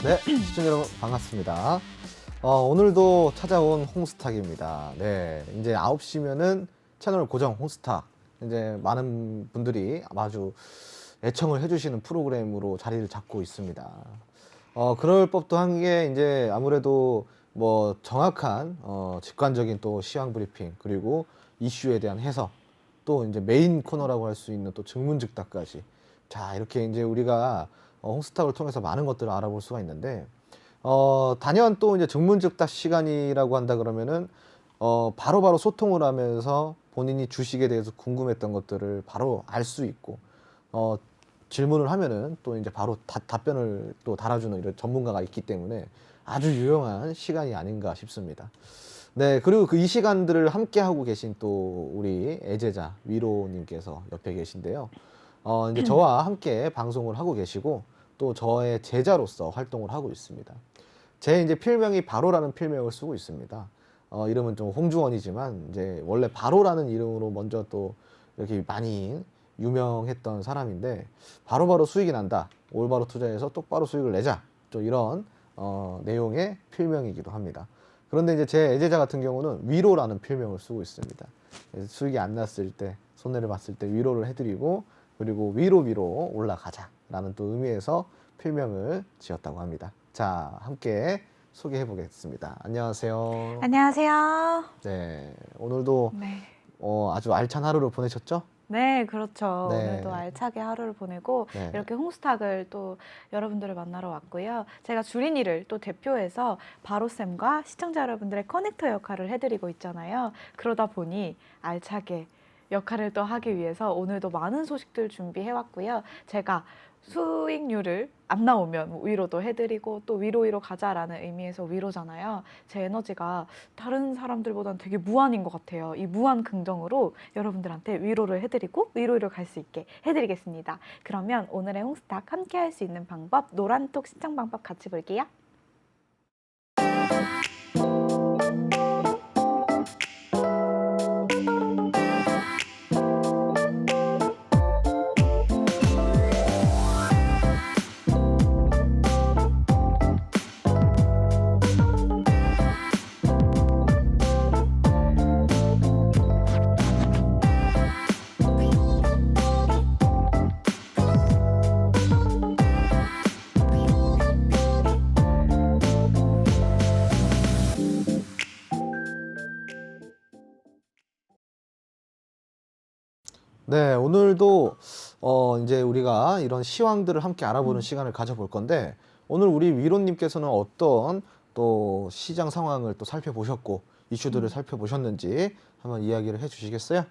네, 시청자 여러분 반갑습니다. 오늘도 찾아온 홍스탁입니다. 네, 이제 9시면은 채널 고정 홍스탁. 이제 많은 분들이 아주 애청을 해주시는 프로그램으로 자리를 잡고 있습니다. 그럴 법도 한 게 이제 아무래도 뭐 정확한 직관적인 또 시황 브리핑 그리고 이슈에 대한 해석 또 이제 메인 코너라고 할 수 있는 또 증문즉답까지 자 이렇게 이제 우리가 홍스탁을 통해서 많은 것들을 알아볼 수가 있는데 단연 또 이제 증문즉답 시간이라고 한다 그러면은 바로바로 소통을 하면서 본인이 주식에 대해서 궁금했던 것들을 바로 알 수 있고 질문을 하면은 또 이제 바로 답변을 또 달아주는 이런 전문가가 있기 때문에 아주 유용한 시간이 아닌가 싶습니다. 네, 그리고 그 이 시간들을 함께 하고 계신 또 우리 애제자 위로님께서 옆에 계신데요. 이제 저와 함께 방송을 하고 계시고 또 저의 제자로서 활동을 하고 있습니다. 제 이제 필명이 바로라는 필명을 쓰고 있습니다. 이름은 좀 홍주원이지만 이제 원래 바로라는 이름으로 먼저 또 이렇게 많이 유명했던 사람인데 바로바로 수익이 난다. 올바로 투자해서 똑바로 수익을 내자. 또 이런 내용의 필명이기도 합니다. 그런데 이제 제 애제자 같은 경우는 위로라는 필명을 쓰고 있습니다. 그래서 수익이 안 났을 때 손해를 봤을 때 위로를 해드리고 그리고 위로 올라가자라는 또 의미에서 필명을 지었다고 합니다. 자, 함께 소개해 보겠습니다. 안녕하세요. 안녕하세요. 네, 오늘도 네. 아주 알찬 하루를 보내셨죠? 네, 그렇죠. 네. 오늘도 알차게 하루를 보내고 네. 이렇게 홍스탁을 또 여러분들을 만나러 왔고요. 제가 주린이를 또 대표해서 바로쌤과 시청자 여러분들의 커넥터 역할을 해드리고 있잖아요. 그러다 보니 알차게 역할을 또 하기 위해서 오늘도 많은 소식들 준비해왔고요. 제가 수익률을 안 나오면 뭐 위로도 해드리고 또 위로 가자라는 의미에서 위로잖아요. 제 에너지가 다른 사람들보다는 되게 무한인 것 같아요. 이 무한 긍정으로 여러분들한테 위로를 해드리고 위로를 갈 수 있게 해드리겠습니다. 그러면 오늘의 홍스탁 함께 할 수 있는 방법 노란톡 신청 방법 같이 볼게요. 네, 오늘도 이제 우리가 이런 시황들을 함께 알아보는 시간을 가져볼 건데 오늘 우리 위로님께서는 어떤 또 시장 상황을 또 살펴보셨고 이슈들을 살펴보셨는지 한번 이야기를 해주시겠어요?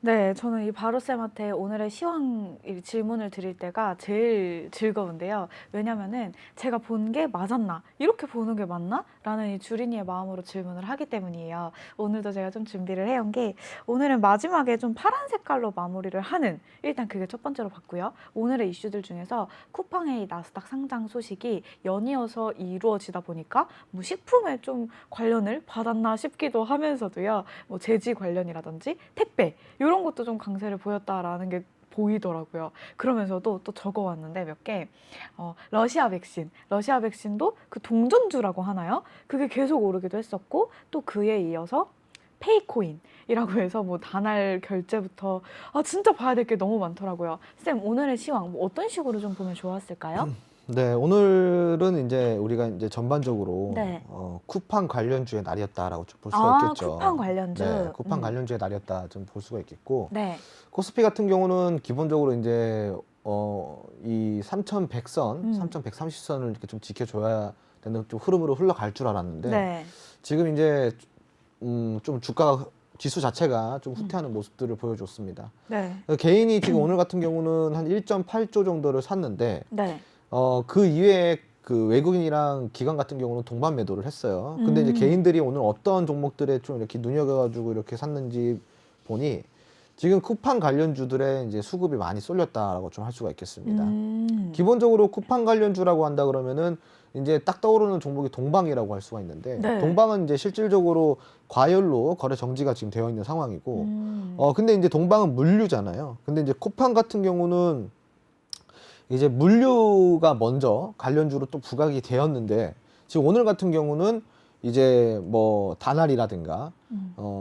네, 저는 이 바로쌤한테 오늘의 시황 질문을 드릴 때가 제일 즐거운데요. 왜냐면은 제가 본 게 맞았나? 이렇게 보는 게 맞나? 라는 이 주린이의 마음으로 질문을 하기 때문이에요. 오늘도 제가 좀 준비를 해온 게 오늘은 마지막에 좀 파란 색깔로 마무리를 하는 일단 그게 첫 번째로 봤고요. 오늘의 이슈들 중에서 쿠팡의 나스닥 상장 소식이 연이어서 이루어지다 보니까 뭐 식품에 좀 관련을 받았나 싶기도 하면서도요. 뭐 제지 관련이라든지 택배 이런 것도 좀 강세를 보였다라는 게 보이더라고요. 그러면서도 또 적어왔는데 몇 개, 러시아 백신도 그 동전주라고 하나요? 그게 계속 오르기도 했었고 또 그에 이어서 페이코인이라고 해서 뭐 단알 결제부터 진짜 봐야 될 게 너무 많더라고요. 쌤 오늘의 시황 뭐 어떤 식으로 좀 보면 좋았을까요? 네, 오늘은 이제 우리가 이제 전반적으로 네. 쿠팡 관련주의 날이었다라고 좀 볼 수가 있겠죠. 쿠팡 관련주. 네, 쿠팡 관련주의 날이었다 좀 볼 수가 있겠고 네. 코스피 같은 경우는 기본적으로 이제 이 3,100선, 3,130선을 이렇게 좀 지켜줘야 되는 좀 흐름으로 흘러갈 줄 알았는데 네. 지금 이제 좀 주가 지수 자체가 좀 후퇴하는 모습들을 보여줬습니다. 네. 개인이 지금 오늘 같은 경우는 한 1.8조 정도를 샀는데 네. 그 이외에 그 외국인이랑 기관 같은 경우는 동반 매도를 했어요. 근데 이제 개인들이 오늘 어떤 종목들에 좀 이렇게 눈여겨가지고 이렇게 샀는지 보니 지금 쿠팡 관련주들의 이제 수급이 많이 쏠렸다라고 좀 할 수가 있겠습니다. 기본적으로 쿠팡 관련주라고 한다 그러면은 이제 딱 떠오르는 종목이 동방이라고 할 수가 있는데 네. 동방은 이제 실질적으로 과열로 거래 정지가 지금 되어 있는 상황이고 근데 이제 동방은 물류잖아요. 근데 이제 쿠팡 같은 경우는 이제 물류가 먼저 관련주로 또 부각이 되었는데 지금 오늘 같은 경우는 이제 뭐 다날이라든가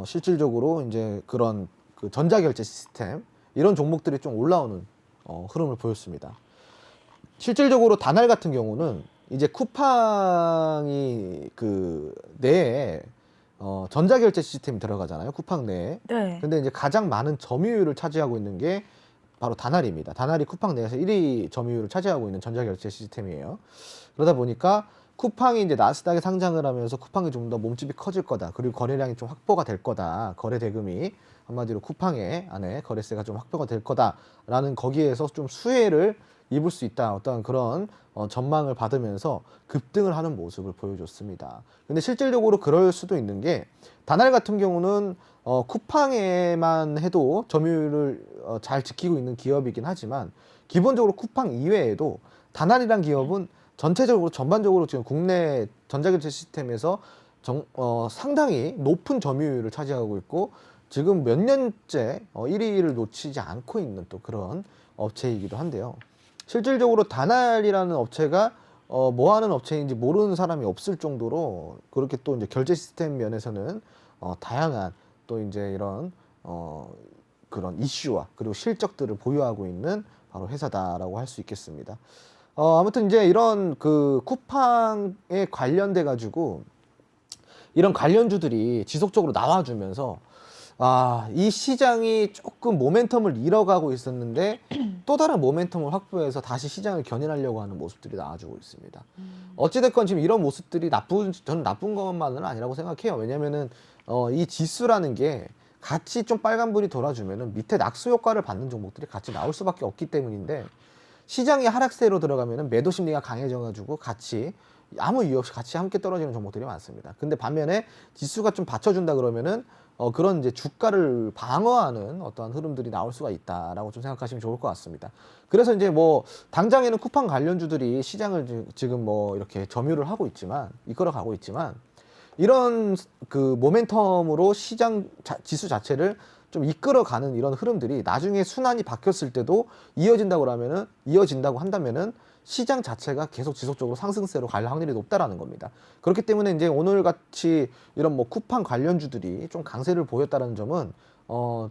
실질적으로 이제 그런 그 전자결제 시스템 이런 종목들이 좀 올라오는 흐름을 보였습니다. 실질적으로 다날 같은 경우는 이제 쿠팡이 그 내에 전자결제 시스템이 들어가잖아요. 쿠팡 내에. 네. 근데 이제 가장 많은 점유율을 차지하고 있는 게 바로 다날입니다. 다날이 쿠팡 내에서 1위 점유율을 차지하고 있는 전자결제 시스템이에요. 그러다 보니까 쿠팡이 이제 나스닥에 상장을 하면서 쿠팡이 좀 더 몸집이 커질 거다. 그리고 거래량이 좀 확보가 될 거다. 거래 대금이 한마디로 쿠팡의 안에 거래세가 좀 확보가 될 거다라는 거기에서 좀 수혜를 입을 수 있다. 어떤 그런 전망을 받으면서 급등을 하는 모습을 보여줬습니다. 근데 실질적으로 그럴 수도 있는 게 다날 같은 경우는 쿠팡에만 해도 점유율을 잘 지키고 있는 기업이긴 하지만 기본적으로 쿠팡 이외에도 다날이란 기업은 전체적으로 전반적으로 지금 국내 전자결제 시스템에서 상당히 높은 점유율을 차지하고 있고 지금 몇 년째 1위를 놓치지 않고 있는 또 그런 업체이기도 한데요. 실질적으로 다날이라는 업체가 뭐 하는 업체인지 모르는 사람이 없을 정도로 그렇게 또 이제 결제 시스템 면에서는 다양한 또 이제 이런 그런 이슈와 그리고 실적들을 보유하고 있는 바로 회사다라고 할 수 있겠습니다. 아무튼 이제 이런 그 쿠팡에 관련돼 가지고 이런 관련주들이 지속적으로 나와주면서 이 시장이 조금 모멘텀을 잃어가고 있었는데 또 다른 모멘텀을 확보해서 다시 시장을 견인하려고 하는 모습들이 나와주고 있습니다. 어찌됐건 지금 이런 모습들이 저는 나쁜 것만은 아니라고 생각해요. 왜냐면은 이 지수라는 게 같이 좀 빨간불이 돌아주면은 밑에 낙수 효과를 받는 종목들이 같이 나올 수밖에 없기 때문인데 시장이 하락세로 들어가면은 매도 심리가 강해져가지고 같이 아무 이유 없이 같이 함께 떨어지는 종목들이 많습니다. 근데 반면에 지수가 좀 받쳐준다 그러면은 그런 이제 주가를 방어하는 어떠한 흐름들이 나올 수가 있다라고 좀 생각하시면 좋을 것 같습니다. 그래서 이제 뭐 당장에는 쿠팡 관련주들이 시장을 지금 뭐 이렇게 점유를 하고 있지만 이끌어 가고 있지만 이런 그 모멘텀으로 지수 자체를 좀 이끌어가는 이런 흐름들이 나중에 순환이 바뀌었을 때도 이어진다고 한다면은 시장 자체가 계속 지속적으로 상승세로 갈 확률이 높다라는 겁니다. 그렇기 때문에 이제 오늘 같이 이런 뭐 쿠팡 관련주들이 좀 강세를 보였다는 점은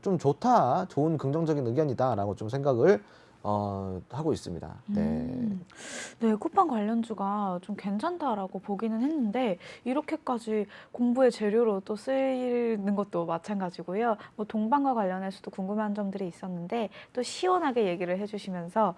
좀 좋은 긍정적인 의견이다라고 좀 생각을 하고 있습니다. 네. 네, 쿠팡 관련주가 좀 괜찮다라고 보기는 했는데 이렇게까지 공부의 재료로 또 쓰이는 것도 마찬가지고요. 뭐 동방과 관련해서도 궁금한 점들이 있었는데 또 시원하게 얘기를 해주시면서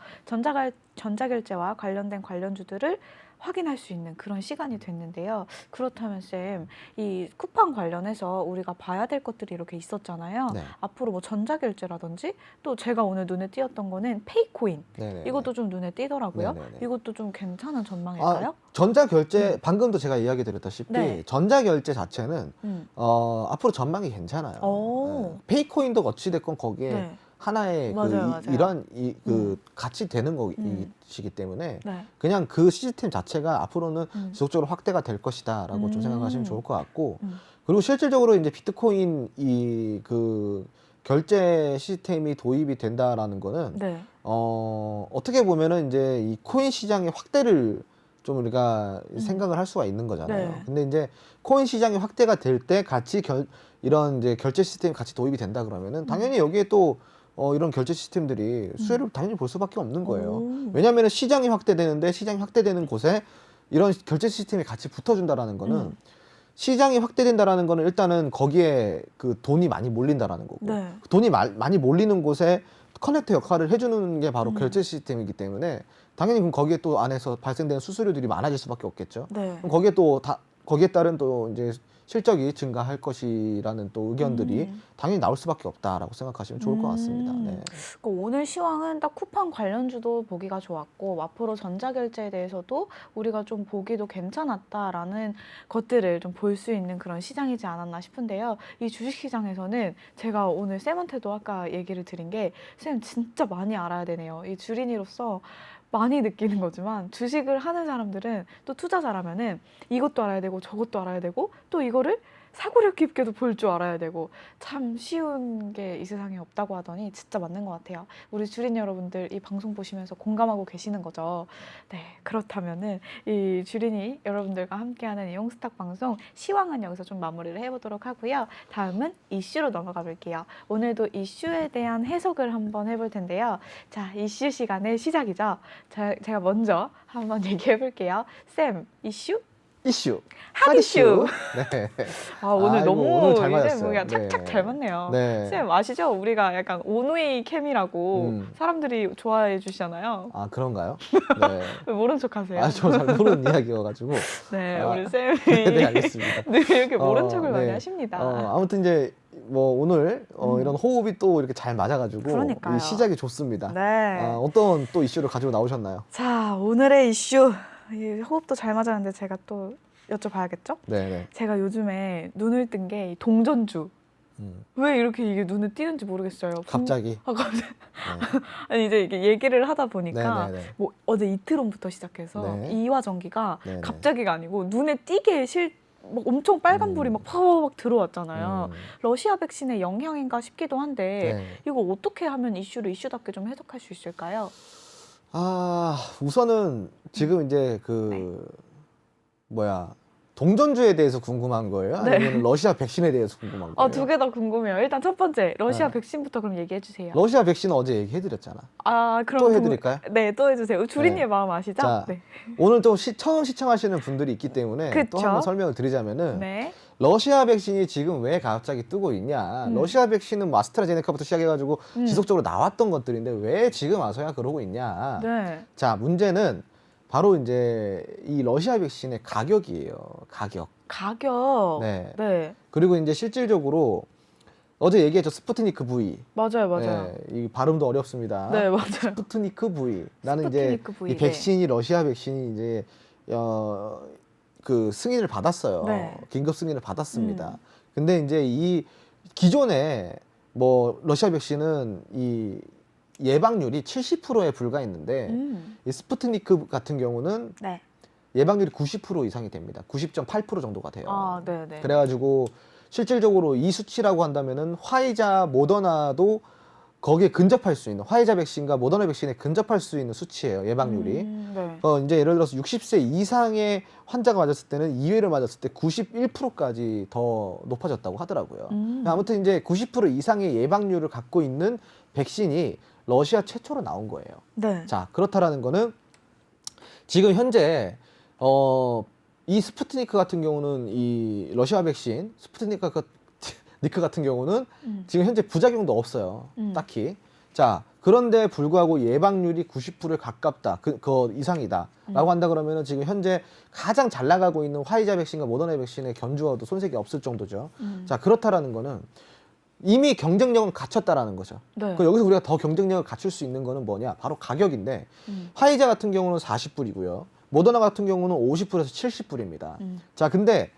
전자결제와 관련된 관련주들을 확인할 수 있는 그런 시간이 됐는데요. 그렇다면 쌤, 이 쿠팡 관련해서 우리가 봐야 될 것들이 이렇게 있었잖아요. 네. 앞으로 뭐 전자결제라든지 또 제가 오늘 눈에 띄었던 거는 페이코인. 네네. 이것도 좀 눈에 띄더라고요. 네네네. 이것도 좀 괜찮은 전망일까요? 전자결제 방금도 제가 이야기 드렸다시피 네. 전자결제 자체는 음. 앞으로 전망이 괜찮아요. 오. 페이코인도 어찌됐건 거기에 네. 하나의 맞아요. 이런 같이 되는 것이기 때문에 네. 그냥 그 시스템 자체가 앞으로는 지속적으로 확대가 될 것이다라고 좀 음. 생각하시면 좋을 것 같고 음. 그리고 실질적으로 이제 비트코인 그 결제 시스템이 도입이 된다라는 거는 네. 어떻게 보면은 이제 이 코인 시장의 확대를 좀 우리가 생각을 할 수가 있는 거잖아요. 네. 근데 이제 코인 시장이 확대가 될 때 같이 이런 이제 결제 시스템이 같이 도입이 된다 그러면은 당연히 여기에 또 이런 결제 시스템들이 수혜를 당연히 볼 수밖에 없는 거예요. 오. 왜냐하면 시장이 확대되는 곳에 이런 결제 시스템이 같이 붙어준다라는 거는 시장이 확대된다라는 거는 일단은 거기에 그 돈이 많이 몰린다라는 거고 네. 돈이 많이 몰리는 곳에 커넥터 역할을 해주는 게 바로 결제 시스템이기 때문에 당연히 그럼 거기에 또 안에서 발생되는 수수료들이 많아질 수밖에 없겠죠. 네. 그럼 거기에 따른 또 이제 실적이 증가할 것이라는 또 의견들이 당연히 나올 수밖에 없다라고 생각하시면 좋을 것 같습니다. 네. 그러니까 오늘 시황은 딱 쿠팡 관련주도 보기가 좋았고 앞으로 전자결제에 대해서도 우리가 좀 보기도 괜찮았다라는 것들을 좀 볼 수 있는 그런 시장이지 않았나 싶은데요. 이 주식시장에서는 제가 오늘 쌤한테도 아까 얘기를 드린 게 쌤 진짜 많이 알아야 되네요. 이 주린이로서 많이 느끼는 거지만 주식을 하는 사람들은 또 투자자라면은 이것도 알아야 되고 저것도 알아야 되고 또 이거를 사고력 깊게도 볼 줄 알아야 되고 참 쉬운 게 이 세상에 없다고 하더니 진짜 맞는 것 같아요. 우리 주린 여러분들 이 방송 보시면서 공감하고 계시는 거죠. 네, 그렇다면은 이 주린이 여러분들과 함께하는 이 홍스탁 방송 시황은 여기서 좀 마무리를 해보도록 하고요. 다음은 이슈로 넘어가 볼게요. 오늘도 이슈에 대한 해석을 한번 해볼 텐데요. 자, 이슈 시간의 시작이죠. 제가 먼저 한번 얘기해 볼게요. 쌤, 이슈? 이슈. 핫 이슈. 네. 아, 오늘 아이고, 너무 오늘 잘 이제 맞았어요. 뭐야 착착 네. 잘 맞네요. 네. 쌤 아시죠? 우리가 약간 온웨이 캠이라고 사람들이 좋아해 주시잖아요. 아, 그런가요? 네. 왜 모른 척 하세요? 아, 저 잘 모르는 이야기여가지고. 네, 아, 우리 쌤이 네, 알겠습니다. 늘 이렇게 모른 어, 척을 많이 네. 하십니다. 아무튼 이제 뭐 오늘 이런 호흡이 또 이렇게 잘 맞아가지고 그러니까요. 이 시작이 좋습니다. 네. 어떤 또 이슈를 가지고 나오셨나요? 자, 오늘의 이슈. 이 호흡도 잘 맞았는데 제가 또 여쭤봐야겠죠? 네네. 제가 요즘에 눈을 뜬 게 동전주. 왜 이렇게 이게 눈에 띄는지 모르겠어요. 갑자기. 갑자기. 네. 아니 이제 이게 얘기를 하다 보니까 네네네. 뭐 어제 이태론부터 시작해서 네. 이화전기가 네네. 갑자기가 아니고 눈에 띄게 막 엄청 빨간불이 막 파워막 들어왔잖아요. 러시아 백신의 영향인가 싶기도 한데 네. 이거 어떻게 하면 이슈를 이슈답게 좀 해석할 수 있을까요? 우선은 지금 이제 동전주에 대해서 궁금한 거예요? 아니면 네. 러시아 백신에 대해서 궁금한 거예요? 두 개 다 궁금해요. 일단 첫 번째 러시아 네. 백신부터 그럼 얘기해 주세요. 러시아 백신은 어제 얘기해드렸잖아. 그럼 또 해드릴까요? 네, 또 해주세요. 주린이의 네. 마음 아시죠? 자, 네. 오늘 좀 처음 시청하시는 분들이 있기 때문에 또 그쵸? 한번 설명을 드리자면은 네. 러시아 백신이 지금 왜 갑자기 뜨고 있냐? 러시아 백신은 뭐 아스트라제네카부터 시작해가지고 지속적으로 나왔던 것들인데 왜 지금 와서야 그러고 있냐? 네. 자, 문제는 바로 이제 이 러시아 백신의 가격이에요. 가격. 네. 네. 그리고 이제 실질적으로 어제 얘기했죠. 스푸트니크 V. 맞아요. 네, 이 발음도 어렵습니다. 네, 맞아요. 스푸트니크 V. 나는 이제 스푸트니크 V, 이 백신이 러시아 백신이 이제 그 승인을 받았어요. 네. 긴급 승인을 받았습니다. 근데 이제 이 기존에 뭐 러시아 백신은 이 예방률이 70%에 불과했는데 이 스푸트니크 같은 경우는 네. 예방률이 90% 이상이 됩니다. 90.8% 정도가 돼요. 네. 그래가지고 실질적으로 이 수치라고 한다면은 화이자, 모더나도 거기에 근접할 수 있는 화이자 백신과 모더나 백신에 근접할 수 있는 수치예요. 예방률이. 네. 이제 예를 들어서 60세 이상의 환자가 맞았을 때는 2회를 맞았을 때 91%까지 더 높아졌다고 하더라고요. 아무튼 이제 90% 이상의 예방률을 갖고 있는 백신이 러시아 최초로 나온 거예요. 네. 자, 그렇다라는 거는 지금 현재 이 스푸트니크 같은 경우는 이 러시아 백신 스푸트니크 같은 경우는 지금 현재 부작용도 없어요. 딱히. 자, 그런데 불구하고 예방률이 90%에 가깝다. 그 이상이다. 라고 한다 그러면은 지금 현재 가장 잘 나가고 있는 화이자 백신과 모더나 백신의 견주어도 손색이 없을 정도죠. 자, 그렇다라는 거는 이미 경쟁력은 갖췄다라는 거죠. 네. 그럼 여기서 우리가 더 경쟁력을 갖출 수 있는 거는 뭐냐? 바로 가격인데 화이자 같은 경우는 40불이고요. 모더나 같은 경우는 50불에서 70불입니다. 자, 근데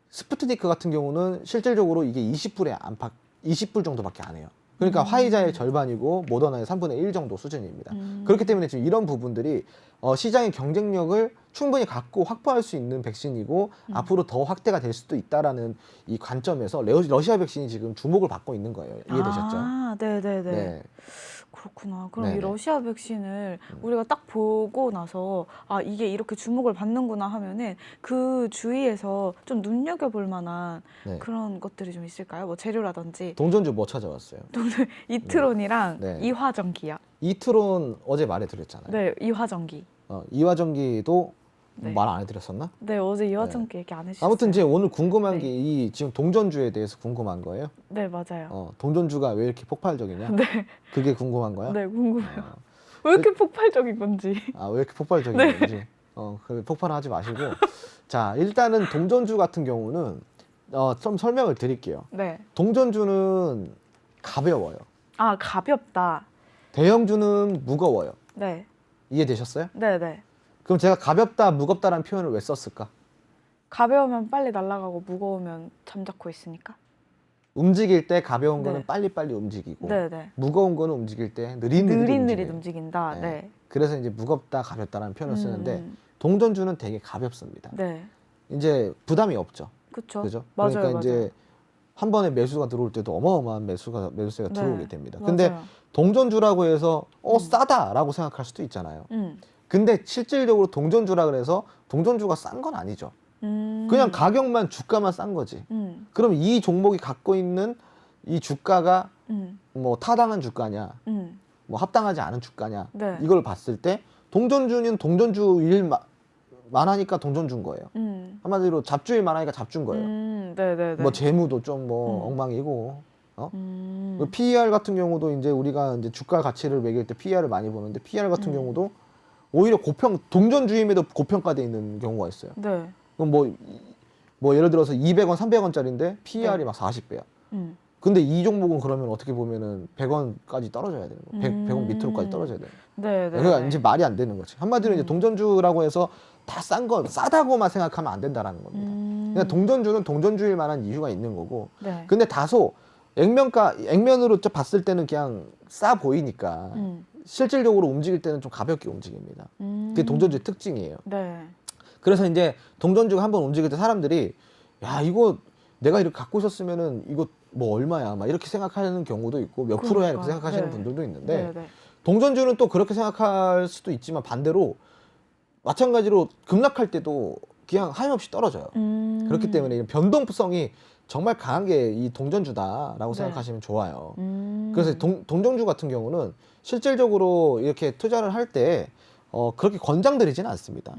스푸트니크 같은 경우는 실질적으로 이게 20불 정도밖에 안 해요. 그러니까 화이자의 절반이고 모더나의 3분의 1 정도 수준입니다. 그렇기 때문에 지금 이런 부분들이 시장의 경쟁력을 충분히 갖고 확보할 수 있는 백신이고 앞으로 더 확대가 될 수도 있다라는 이 관점에서 러시아 백신이 지금 주목을 받고 있는 거예요. 이해되셨죠? 네네네. 네. 그렇구나. 그럼 네네. 이 러시아 백신을 우리가 딱 보고 나서 이게 이렇게 주목을 받는구나 하면은 그 주위에서 좀 눈여겨볼 만한 네. 그런 것들이 좀 있을까요? 뭐 재료라든지 동전주 뭐 찾아왔어요? 이트론이랑 네. 이화전기요. 이트론 어제 말해드렸잖아요. 네, 이화전기. 이화전기도 네. 말 안 해드렸었나? 네, 어제 이화전기 얘기 안 해주셨어요. 아무튼 이제 오늘 궁금한 네. 게 이 지금 동전주에 대해서 궁금한 거예요. 네, 맞아요. 동전주가 왜 이렇게 폭발적이냐? 네, 그게 궁금한 거야? 네, 궁금해요. 왜 이렇게 폭발적인 건지. 왜 이렇게 폭발적인 네. 건지. 폭발하지 마시고. 자, 일단은 동전주 같은 경우는 좀 설명을 드릴게요. 네. 동전주는 가벼워요. 가볍다. 대형주는 무거워요. 네, 이해되셨어요? 네. 그럼 제가 가볍다, 무겁다라는 표현을 왜 썼을까? 가벼우면 빨리 날아가고 무거우면 잠자코 있으니까. 움직일 때 가벼운 거는 네. 빨리빨리 움직이고 네. 무거운 거는 움직일 때 느릿느릿 느릿느릿 움직여요. 움직인다. 네. 그래서 이제 무겁다, 가볍다라는 표현을 쓰는데 음, 동전주는 되게 가볍습니다. 네. 이제 부담이 없죠. 그쵸. 그죠? 맞아요, 그러니까 맞아요. 이제 한 번에 매수가 들어올 때도 어마어마한 매수세가 네, 들어오게 됩니다. 근데 맞아요. 동전주라고 해서 음. 싸다라고 생각할 수도 있잖아요. 음. 근데 실질적으로 동전주라 그래서 동전주가 싼 건 아니죠. 음. 그냥 가격만 주가만 싼 거지. 음. 그럼 이 종목이 갖고 있는 이 주가가 음. 뭐 타당한 주가냐, 음. 뭐 합당하지 않은 주가냐, 네. 이걸 봤을 때 동전주는 동전주일 만하니까 동전주인 거예요. 한마디로 잡주일 만하니까 잡주인 거예요. 네네네. 뭐 재무도 좀 뭐 엉망이고, PER 같은 경우도 이제 우리가 이제 주가 가치를 매길 때 PER을 많이 보는데 PER 같은 경우도 오히려 동전주임에도 고평가돼 있는 경우가 있어요. 네. 그럼 뭐 예를 들어서 200원, 300원짜리인데 PER이 네. 막 40배야. 음. 근데 이 종목은 그러면 어떻게 보면은 100원까지 떨어져야 되는 거야. 100원 밑으로까지 떨어져야 되는 거야. 네네. 그러니까 이제 말이 안 되는 거지. 한마디로 이제 동전주라고 해서 다 싸다고만 생각하면 안 된다라는 겁니다. 그냥 동전주는 동전주일 만한 이유가 있는 거고. 네. 근데 다소 액면으로 봤을 때는 그냥 싸 보이니까 실질적으로 움직일 때는 좀 가볍게 움직입니다. 그게 동전주의 특징이에요. 네. 그래서 이제 동전주가 한번 움직일 때 사람들이 야, 이거 내가 이렇게 갖고 있었으면은 이거 뭐 얼마야 막 이렇게 생각하는 경우도 있고 몇 프로야 이렇게 생각하시는 네. 분들도 있는데 네. 동전주는 또 그렇게 생각할 수도 있지만 반대로 마찬가지로 급락할 때도 그냥 하염없이 떨어져요. 그렇기 때문에 이런 변동성이 정말 강한 게 이 동전주다라고 네. 생각하시면 좋아요. 그래서 동전주 같은 경우는 실질적으로 이렇게 투자를 할 때 그렇게 권장드리지는 않습니다.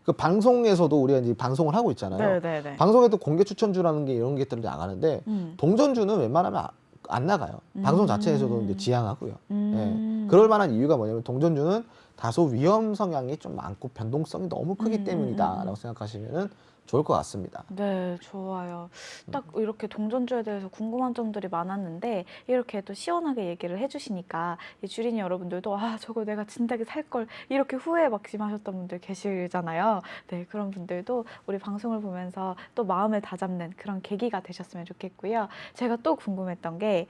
그 방송에서도 우리가 이제 방송을 하고 있잖아요. 네네네. 방송에도 공개 추천주라는 게 이런 것들이 나가는데 동전주는 웬만하면 안 나가요. 방송 자체에서도 이제 지양하고요. 예. 그럴 만한 이유가 뭐냐면 동전주는 다소 위험 성향이 좀 많고 변동성이 너무 크기 때문이다라고 생각하시면은 좋을 것 같습니다. 네, 좋아요. 딱 이렇게 동전주에 대해서 궁금한 점들이 많았는데 이렇게 또 시원하게 얘기를 해주시니까 이 주린이 여러분들도 아 저거 내가 진작에 살 걸 이렇게 후회 막심하셨던 분들 계시잖아요. 네, 그런 분들도 우리 방송을 보면서 또 마음을 다잡는 그런 계기가 되셨으면 좋겠고요. 제가 또 궁금했던 게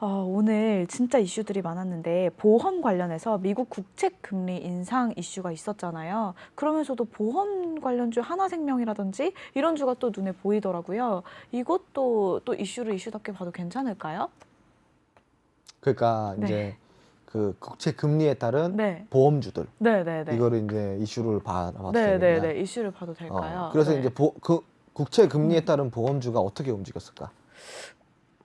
오늘 진짜 이슈들이 많았는데 보험 관련해서 미국 국채 금리 인상 이슈가 있었잖아요. 그러면서도 보험 관련주 하나생명이라든지 이런 주가 또 눈에 보이더라고요. 이것도 또 이슈답게 봐도 괜찮을까요? 그러니까 네. 이제 그 국채 금리에 따른 네. 보험주들 네네네. 이거를 이제 이슈를 봐봤어요. 네네네. 이슈를 봐도 될까요? 그래서 네. 이제 그 국채 금리에 따른 보험주가 어떻게 움직였을까?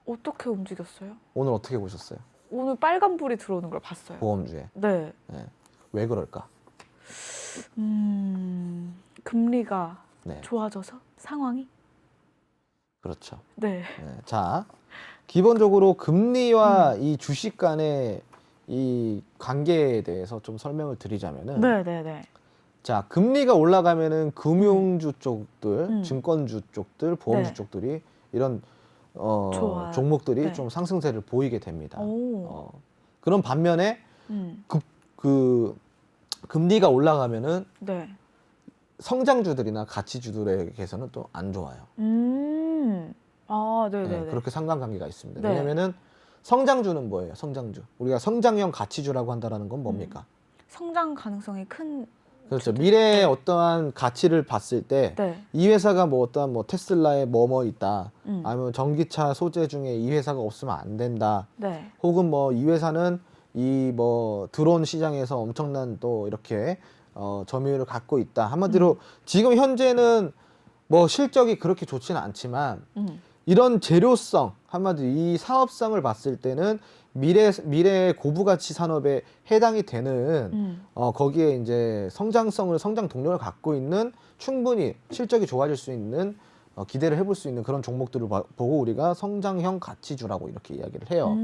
어떻게 움직였어요? 오늘 어떻게 보셨어요? 오늘 빨간불이 들어오는 걸 봤어요. 보험주에. 네. 네. 왜 그럴까? 금리가 네. 좋아져서 상황이? 그렇죠. 네. 네. 자, 기본적으로 금리와 이 주식 간의 이 관계에 대해서 좀 설명을 드리자면은 네네네. 자, 금리가 올라가면은 금융주 쪽들, 음. 증권주 쪽들, 보험주 네. 쪽들이 이런 좋아요. 종목들이 네. 좀 상승세를 보이게 됩니다. 오. 그런 반면에 음. 그 금리가 올라가면은 네. 성장주들이나 가치주들에게서는 또 안 좋아요. 아, 네네네. 네, 그렇게 상관관계가 있습니다. 네. 왜냐면은 성장주는 뭐예요? 성장주. 우리가 성장형 가치주라고 한다라는 건 뭡니까? 성장 가능성이 큰. 그렇죠. 미래의 어떠한 가치를 봤을 때 이 네. 회사가 뭐 어떠한 뭐 테슬라에 뭐뭐 있다. 음. 아니면 전기차 소재 중에 이 회사가 없으면 안 된다. 네. 혹은 뭐 이 회사는 이 뭐 드론 시장에서 엄청난 또 이렇게 점유율을 갖고 있다. 한마디로 지금 현재는 뭐 실적이 그렇게 좋지는 않지만 이런 재료성, 한마디로 이 사업성을 봤을 때는 미래 고부가치 산업에 해당이 되는 거기에 이제 성장 동력을 갖고 있는 충분히 실적이 좋아질 수 있는 기대를 해볼 수 있는 그런 종목들을 보고 우리가 성장형 가치주라고 이렇게 이야기를 해요.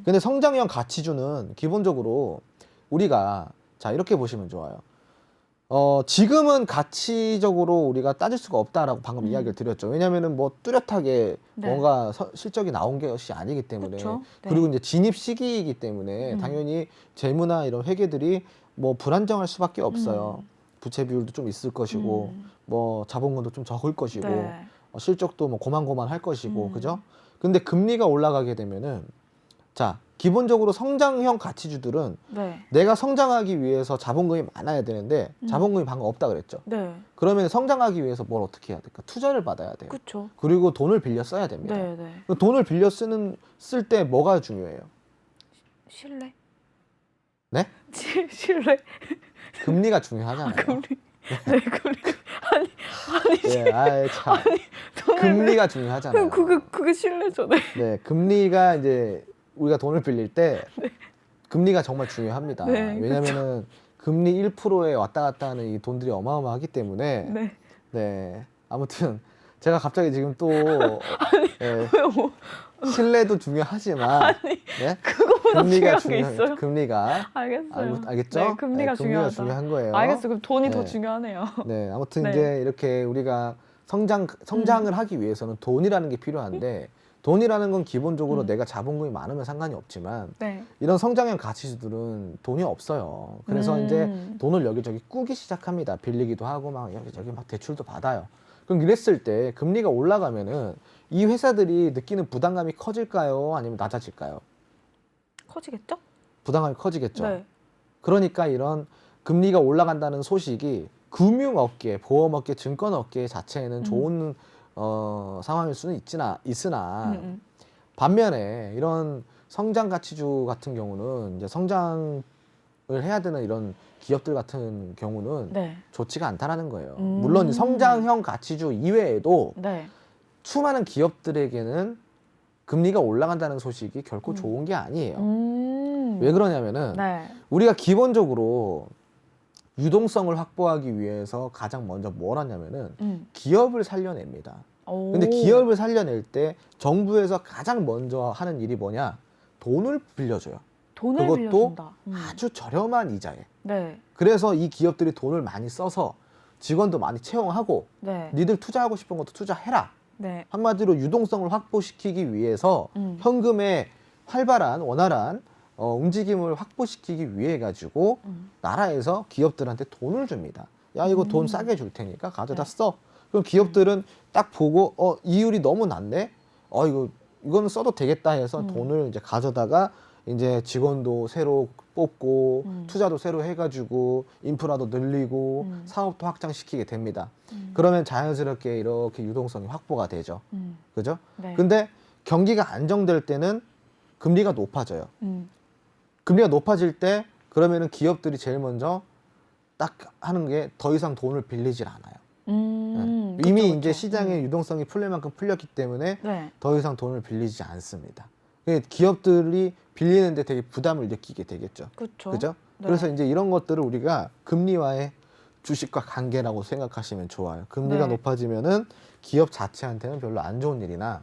근데 성장형 가치주는 기본적으로 우리가 자 이렇게 보시면 좋아요. 지금은 가치적으로 우리가 따질 수가 없다라고 방금 이야기를 드렸죠. 왜냐면은 뭐 뚜렷하게 네. 뭔가 실적이 나온 것이 아니기 때문에. 그쵸? 네. 그리고 이제 진입 시기이기 때문에 당연히 재무나 이런 회계들이 뭐 불안정할 수밖에 없어요. 부채 비율도 좀 있을 것이고 뭐 자본금도 좀 적을 것이고 네. 실적도 뭐 고만고만할 것이고 그죠? 근데 금리가 올라가게 되면은 자 기본적으로 성장형 가치주들은 네. 내가 성장하기 위해서 자본금이 많아야 되는데 자본금이 방금 없다 그랬죠. 네. 그러면 성장하기 위해서 뭘 어떻게 해야 될까? 투자를 받아야 돼요. 그렇죠. 그리고 돈을 빌려 써야 됩니다. 네, 네. 그 돈을 빌려 쓸 때 뭐가 중요해요? 신뢰? 네? 신뢰? 금리가 중요하잖아요. 금리. 네, 금리. 아니, 네, 아이 참. 돈을 금리가 중요하잖아요. 그게 신뢰죠. 네. 네, 금리가 이제 우리가 돈을 빌릴 때 금리가 정말 중요합니다. 네, 왜냐면은 금리 1%에 왔다 갔다 하는 이 돈들이 어마어마하기 때문에 네. 네. 아무튼 제가 갑자기 지금 또 네, 왜요? 뭐 신뢰도 중요하지만 네? 그거보다 중요한 게 있어요? 금리가 알겠어요. 알겠죠? 네, 금리가 중요하다. 중요한 거예요. 알겠어요. 그럼 돈이 더 네. 중요하네요. 네, 아무튼 네. 이제 이렇게 우리가 성장을 하기 위해서는 돈이라는 게 필요한데 돈이라는 건 기본적으로 내가 자본금이 많으면 상관이 없지만 네. 이런 성장형 가치주들은 돈이 없어요. 그래서 이제 돈을 여기저기 꾸기 시작합니다. 빌리기도 하고 막 여기저기 막 대출도 받아요. 그럼 이랬을 때 금리가 올라가면은 이 회사들이 느끼는 부담감이 커질까요? 아니면 낮아질까요? 커지겠죠? 부담감이 커지겠죠. 네. 그러니까 이런 금리가 올라간다는 소식이 금융업계, 보험업계, 증권업계 자체에는 좋은 상황일 수는 있으나 반면에 이런 성장 가치주 같은 경우는 이제 성장을 해야 되는 이런 기업들 같은 경우는 네. 좋지가 않다라는 거예요. 물론 성장형 가치주 이외에도 네. 수많은 기업들에게는 금리가 올라간다는 소식이 결코 좋은 게 아니에요. 왜 그러냐면은 네. 우리가 기본적으로 유동성을 확보하기 위해서 가장 먼저 뭘 하냐면은 기업을 살려냅니다. 근데 기업을 살려낼 때 정부에서 가장 먼저 하는 일이 뭐냐? 돈을 빌려줘요. 돈을 그것도 빌려준다. 아주 저렴한 이자에. 네. 그래서 이 기업들이 돈을 많이 써서 직원도 많이 채용하고 네. 니들 투자하고 싶은 것도 투자해라. 네. 한마디로 유동성을 확보시키기 위해서 현금의 활발한 원활한 움직임을 확보시키기 위해 가지고 나라에서 기업들한테 돈을 줍니다. 야 이거 돈 싸게 줄 테니까 가져다 써. 그럼 기업들은 딱 보고 이율이 너무 낮네. 이거는 써도 되겠다 해서 돈을 이제 가져다가 이제 직원도 새로 뽑고 투자도 새로 해가지고 인프라도 늘리고 사업도 확장시키게 됩니다. 그러면 자연스럽게 이렇게 유동성이 확보가 되죠. 그죠? 네. 근데 경기가 안정될 때는 금리가 높아져요. 금리가 높아질 때 그러면은 기업들이 제일 먼저 딱 하는 게 더 이상 돈을 빌리질 않아요. 이미 그쵸, 이제 그쵸. 시장의 유동성이 풀릴 만큼 풀렸기 때문에 네. 더 이상 돈을 빌리지 않습니다. 기업들이 빌리는데 되게 부담을 느끼게 되겠죠. 그렇죠. 그죠? 네. 그래서 이제 이런 것들을 우리가 금리와의 주식과 관계라고 생각하시면 좋아요. 금리가 네. 높아지면은 기업 자체한테는 별로 안 좋은 일이나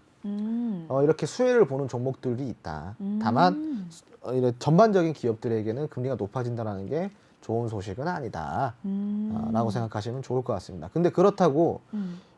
이렇게 수혜를 보는 종목들이 있다. 다만 이런 전반적인 기업들에게는 금리가 높아진다는 게 좋은 소식은 아니다. 라고 생각하시면 좋을 것 같습니다. 근데 그렇다고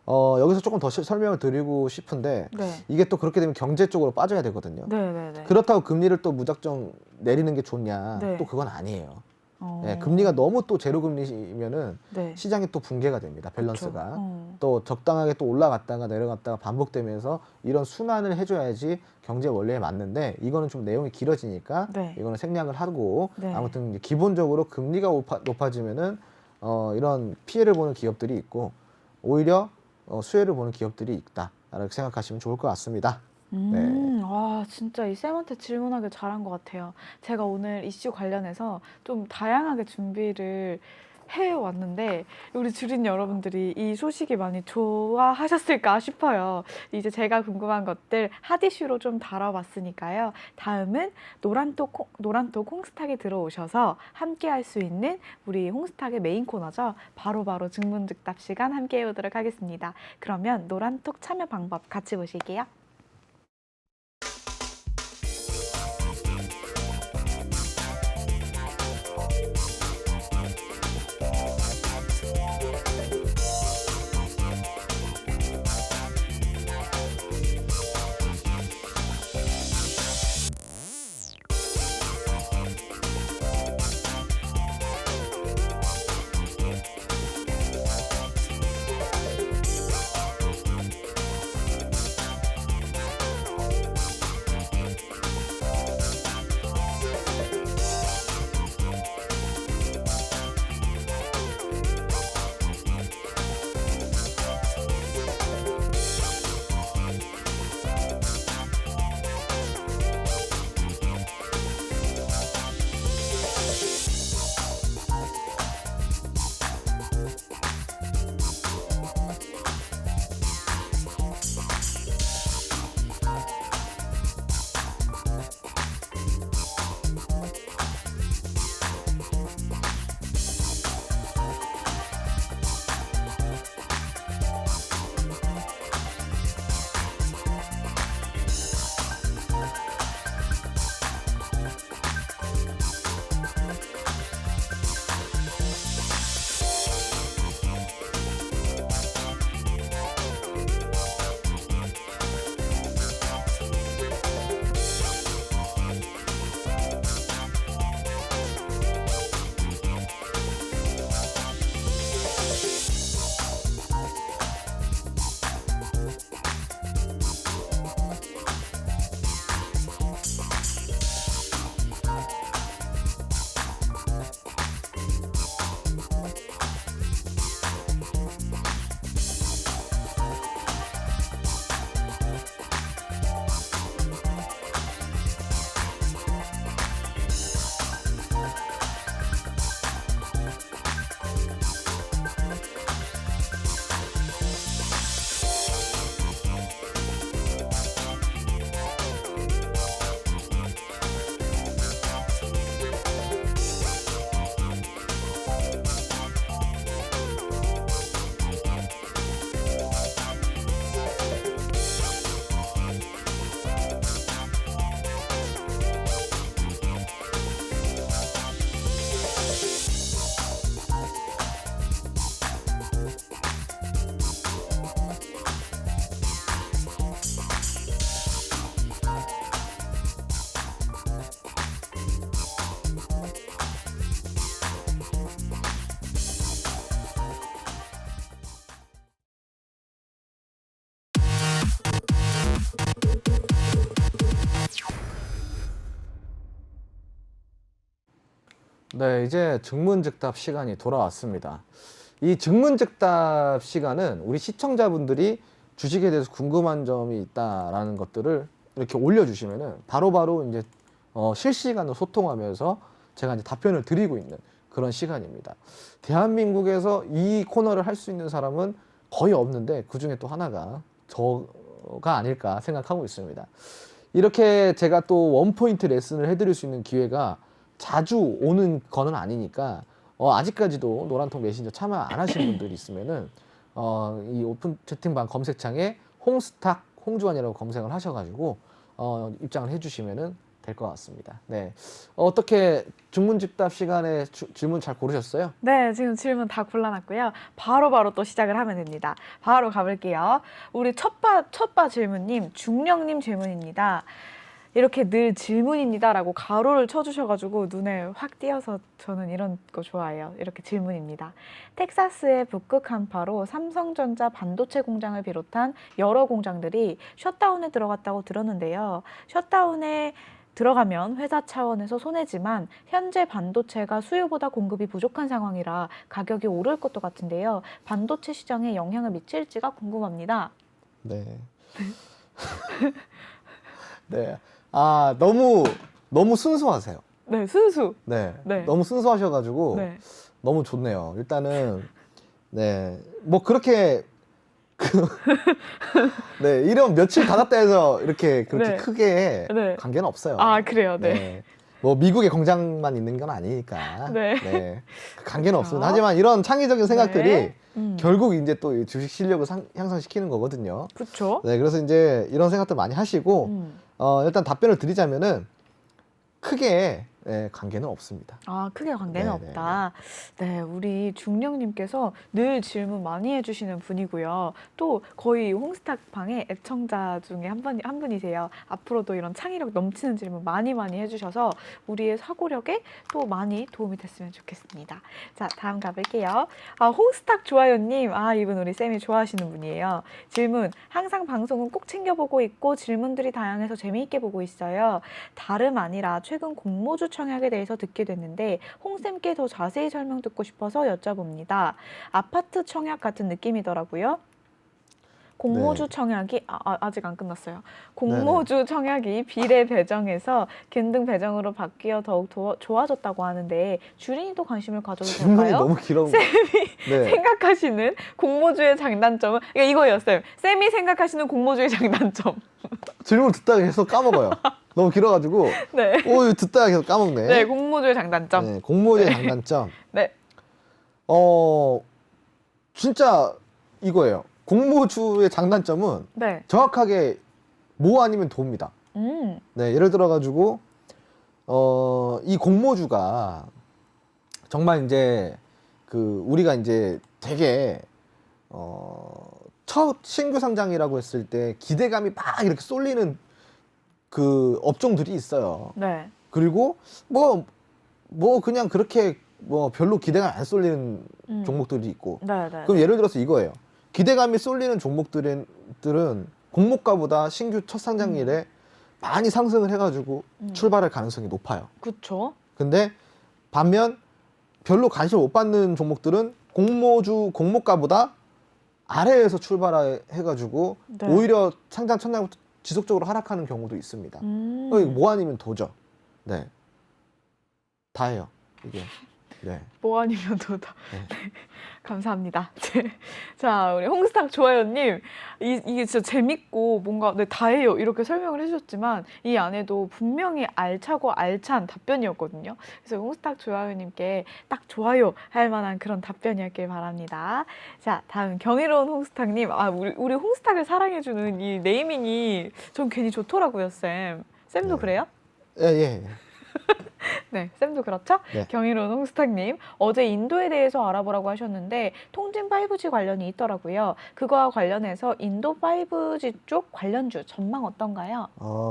여기서 조금 더 설명을 드리고 싶은데 네. 이게 또 그렇게 되면 경제 쪽으로 빠져야 되거든요. 네, 네, 네. 그렇다고 금리를 또 무작정 내리는 게 좋냐? 네. 또 그건 아니에요. 어. 네, 금리가 너무 또 제로 금리면은 네. 시장이 또 붕괴가 됩니다. 밸런스가. 그쵸. 또 적당하게 또 올라갔다가 내려갔다가 반복되면서 이런 순환을 해줘야지 경제 원리에 맞는데 이거는 좀 내용이 길어지니까 네. 이거는 생략을 하고 네. 아무튼 이제 기본적으로 금리가 높아지면은 이런 피해를 보는 기업들이 있고 오히려 수혜를 보는 기업들이 있다라고 생각하시면 좋을 것 같습니다. 네. 와, 진짜 이 쌤한테 질문하길 잘한 것 같아요. 제가 오늘 이슈 관련해서 좀 다양하게 준비를 해왔는데 우리 주린 여러분들이 이 소식이 많이 좋아하셨을까 싶어요. 이제 제가 궁금한 것들 핫 이슈로 좀 다뤄봤으니까요. 다음은 노란톡 홍스탁에 들어오셔서 함께 할 수 있는 우리 홍스탁의 메인 코너죠. 바로바로 증문즉답 시간 함께 해보도록 하겠습니다. 그러면 노란톡 참여 방법 같이 보실게요. 네, 이제 증문즉답 시간이 돌아왔습니다. 이 증문즉답 시간은 우리 시청자분들이 주식에 대해서 궁금한 점이 있다라는 것들을 이렇게 올려주시면은 바로바로 이제 실시간으로 소통하면서 제가 이제 답변을 드리고 있는 그런 시간입니다. 대한민국에서 이 코너를 할 수 있는 사람은 거의 없는데 그 중에 또 하나가 저가 아닐까 생각하고 있습니다. 이렇게 제가 또 원포인트 레슨을 해드릴 수 있는 기회가 자주 오는 거는 아니니까 아직까지도 노란통 메신저 참여 안 하신 분들이 있으면은 이 오픈 채팅방 검색창에 홍스탁 홍주환이라고 검색을 하셔가지고 입장을 해주시면은 될 것 같습니다. 네, 어떻게 증문즉답 시간에 질문 잘 고르셨어요? 네, 지금 질문 다 골라놨고요. 바로바로 또 시작을 하면 됩니다. 바로 가볼게요. 우리 첫바 질문님, 중령님 질문입니다. 이렇게 늘 질문입니다라고 가로를 쳐주셔가지고 눈에 확 띄어서 저는 이런 거 좋아해요. 이렇게 질문입니다. 텍사스의 북극 한파로 삼성전자 반도체 공장을 비롯한 여러 공장들이 셧다운에 들어갔다고 들었는데요. 셧다운에 들어가면 회사 차원에서 손해지만 현재 반도체가 수요보다 공급이 부족한 상황이라 가격이 오를 것도 같은데요. 반도체 시장에 영향을 미칠지가 궁금합니다. 네. 네. 아, 너무 순수하세요. 네, 순수. 네. 네. 너무 순수하셔가지고 네. 너무 좋네요. 일단은 네. 뭐 그렇게 네, 이런 며칠 닫았다 해서 이렇게 그렇게 네. 크게 네. 관계는 없어요. 아, 그래요. 네. 네. 뭐 미국의 공장만 있는 건 아니니까. 네. 네. 그 관계는 그렇죠. 없습니다. 하지만 이런 창의적인 생각들이 네. 결국 이제 또 이 주식 실력을 향상시키는 거거든요. 그렇죠. 네, 그래서 이제 이런 생각들 많이 하시고 일단 답변을 드리자면은 크게 관계는 없습니다. 아, 크게 관계는 네네. 없다. 네, 우리 중령님께서 늘 질문 많이 해주시는 분이고요. 또 거의 홍스탁 방의 애청자 중에 한 분이세요. 앞으로도 이런 창의력 넘치는 질문 많이 해주셔서 우리의 사고력에 또 많이 도움이 됐으면 좋겠습니다. 자, 다음 가볼게요. 아, 홍스탁 좋아요님. 아, 이분 우리 쌤이 좋아하시는 분이에요. 질문. 항상 방송은 꼭 챙겨보고 있고 질문들이 다양해서 재미있게 보고 있어요. 다름 아니라 최근 공모주 청약에 대해서 듣게 됐는데 홍쌤께 더 자세히 설명 듣고 싶어서 여쭤봅니다. 아파트 청약 같은 느낌이더라고요. 공모주 네. 청약이 아직 안 끝났어요. 공모주 청약이 비례 배정에서 균등 배정으로 바뀌어 더욱 좋아졌다고 하는데 주린이도 관심을 가져도 질문이 될까요? 너무 길어. 쌤이 네. 생각하시는 공모주의 장단점은 이거예요, 쌤. 쌤이 생각하시는 공모주의 장단점. 질문 듣다가 계속 까먹어요. 너무 길어가지고 네. 이거 듣다가 계속 까먹네. 네, 공모주의 장단점. 네, 공모주의 장단점. 네. 진짜 이거예요. 공모주의 장단점은 네. 정확하게 뭐 아니면 도입니다. 네, 예를 들어가지고 이 공모주가 정말 이제 우리가 이제 되게 첫 신규 상장이라고 했을 때 기대감이 막 이렇게 쏠리는 그 업종들이 있어요. 네. 그리고 뭐 그냥 그렇게 뭐 별로 기대감 안 쏠리는 종목들이 있고. 네. 그럼 예를 들어서 이거예요. 기대감이 쏠리는 종목들은 공모가보다 신규 첫 상장일에 많이 상승을 해가지고 출발할 가능성이 높아요. 그렇죠. 근데 반면 별로 관심 못 받는 종목들은 공모가보다 아래에서 출발해가지고 네. 오히려 상장 첫날부터 지속적으로 하락하는 경우도 있습니다. 이거 뭐 아니면 도죠. 네, 다예요 이게. 네. 뭐 아니면 도다. 네. 네. 감사합니다. 네. 자, 우리 홍스탁 좋아요님. 이게 진짜 재밌고 뭔가 다예요. 이렇게 설명을 해주셨지만 이 안에도 분명히 알차고 알찬 답변이었거든요. 그래서 홍스탁 좋아요님께 딱 좋아요 할 만한 그런 답변이었길 바랍니다. 자, 다음 경이로운 홍스탁님. 아, 우리 홍스탁을 사랑해주는 이 네이밍이 전 괜히 좋더라고요, 쌤. 쌤도 네. 그래요? 예. 네, 쌤도 그렇죠? 네. 경이로운 홍스탁님, 어제 인도에 대해서 알아보라고 하셨는데 통진 5G 관련이 있더라고요. 그거와 관련해서 인도 5G 쪽 관련주 전망 어떤가요?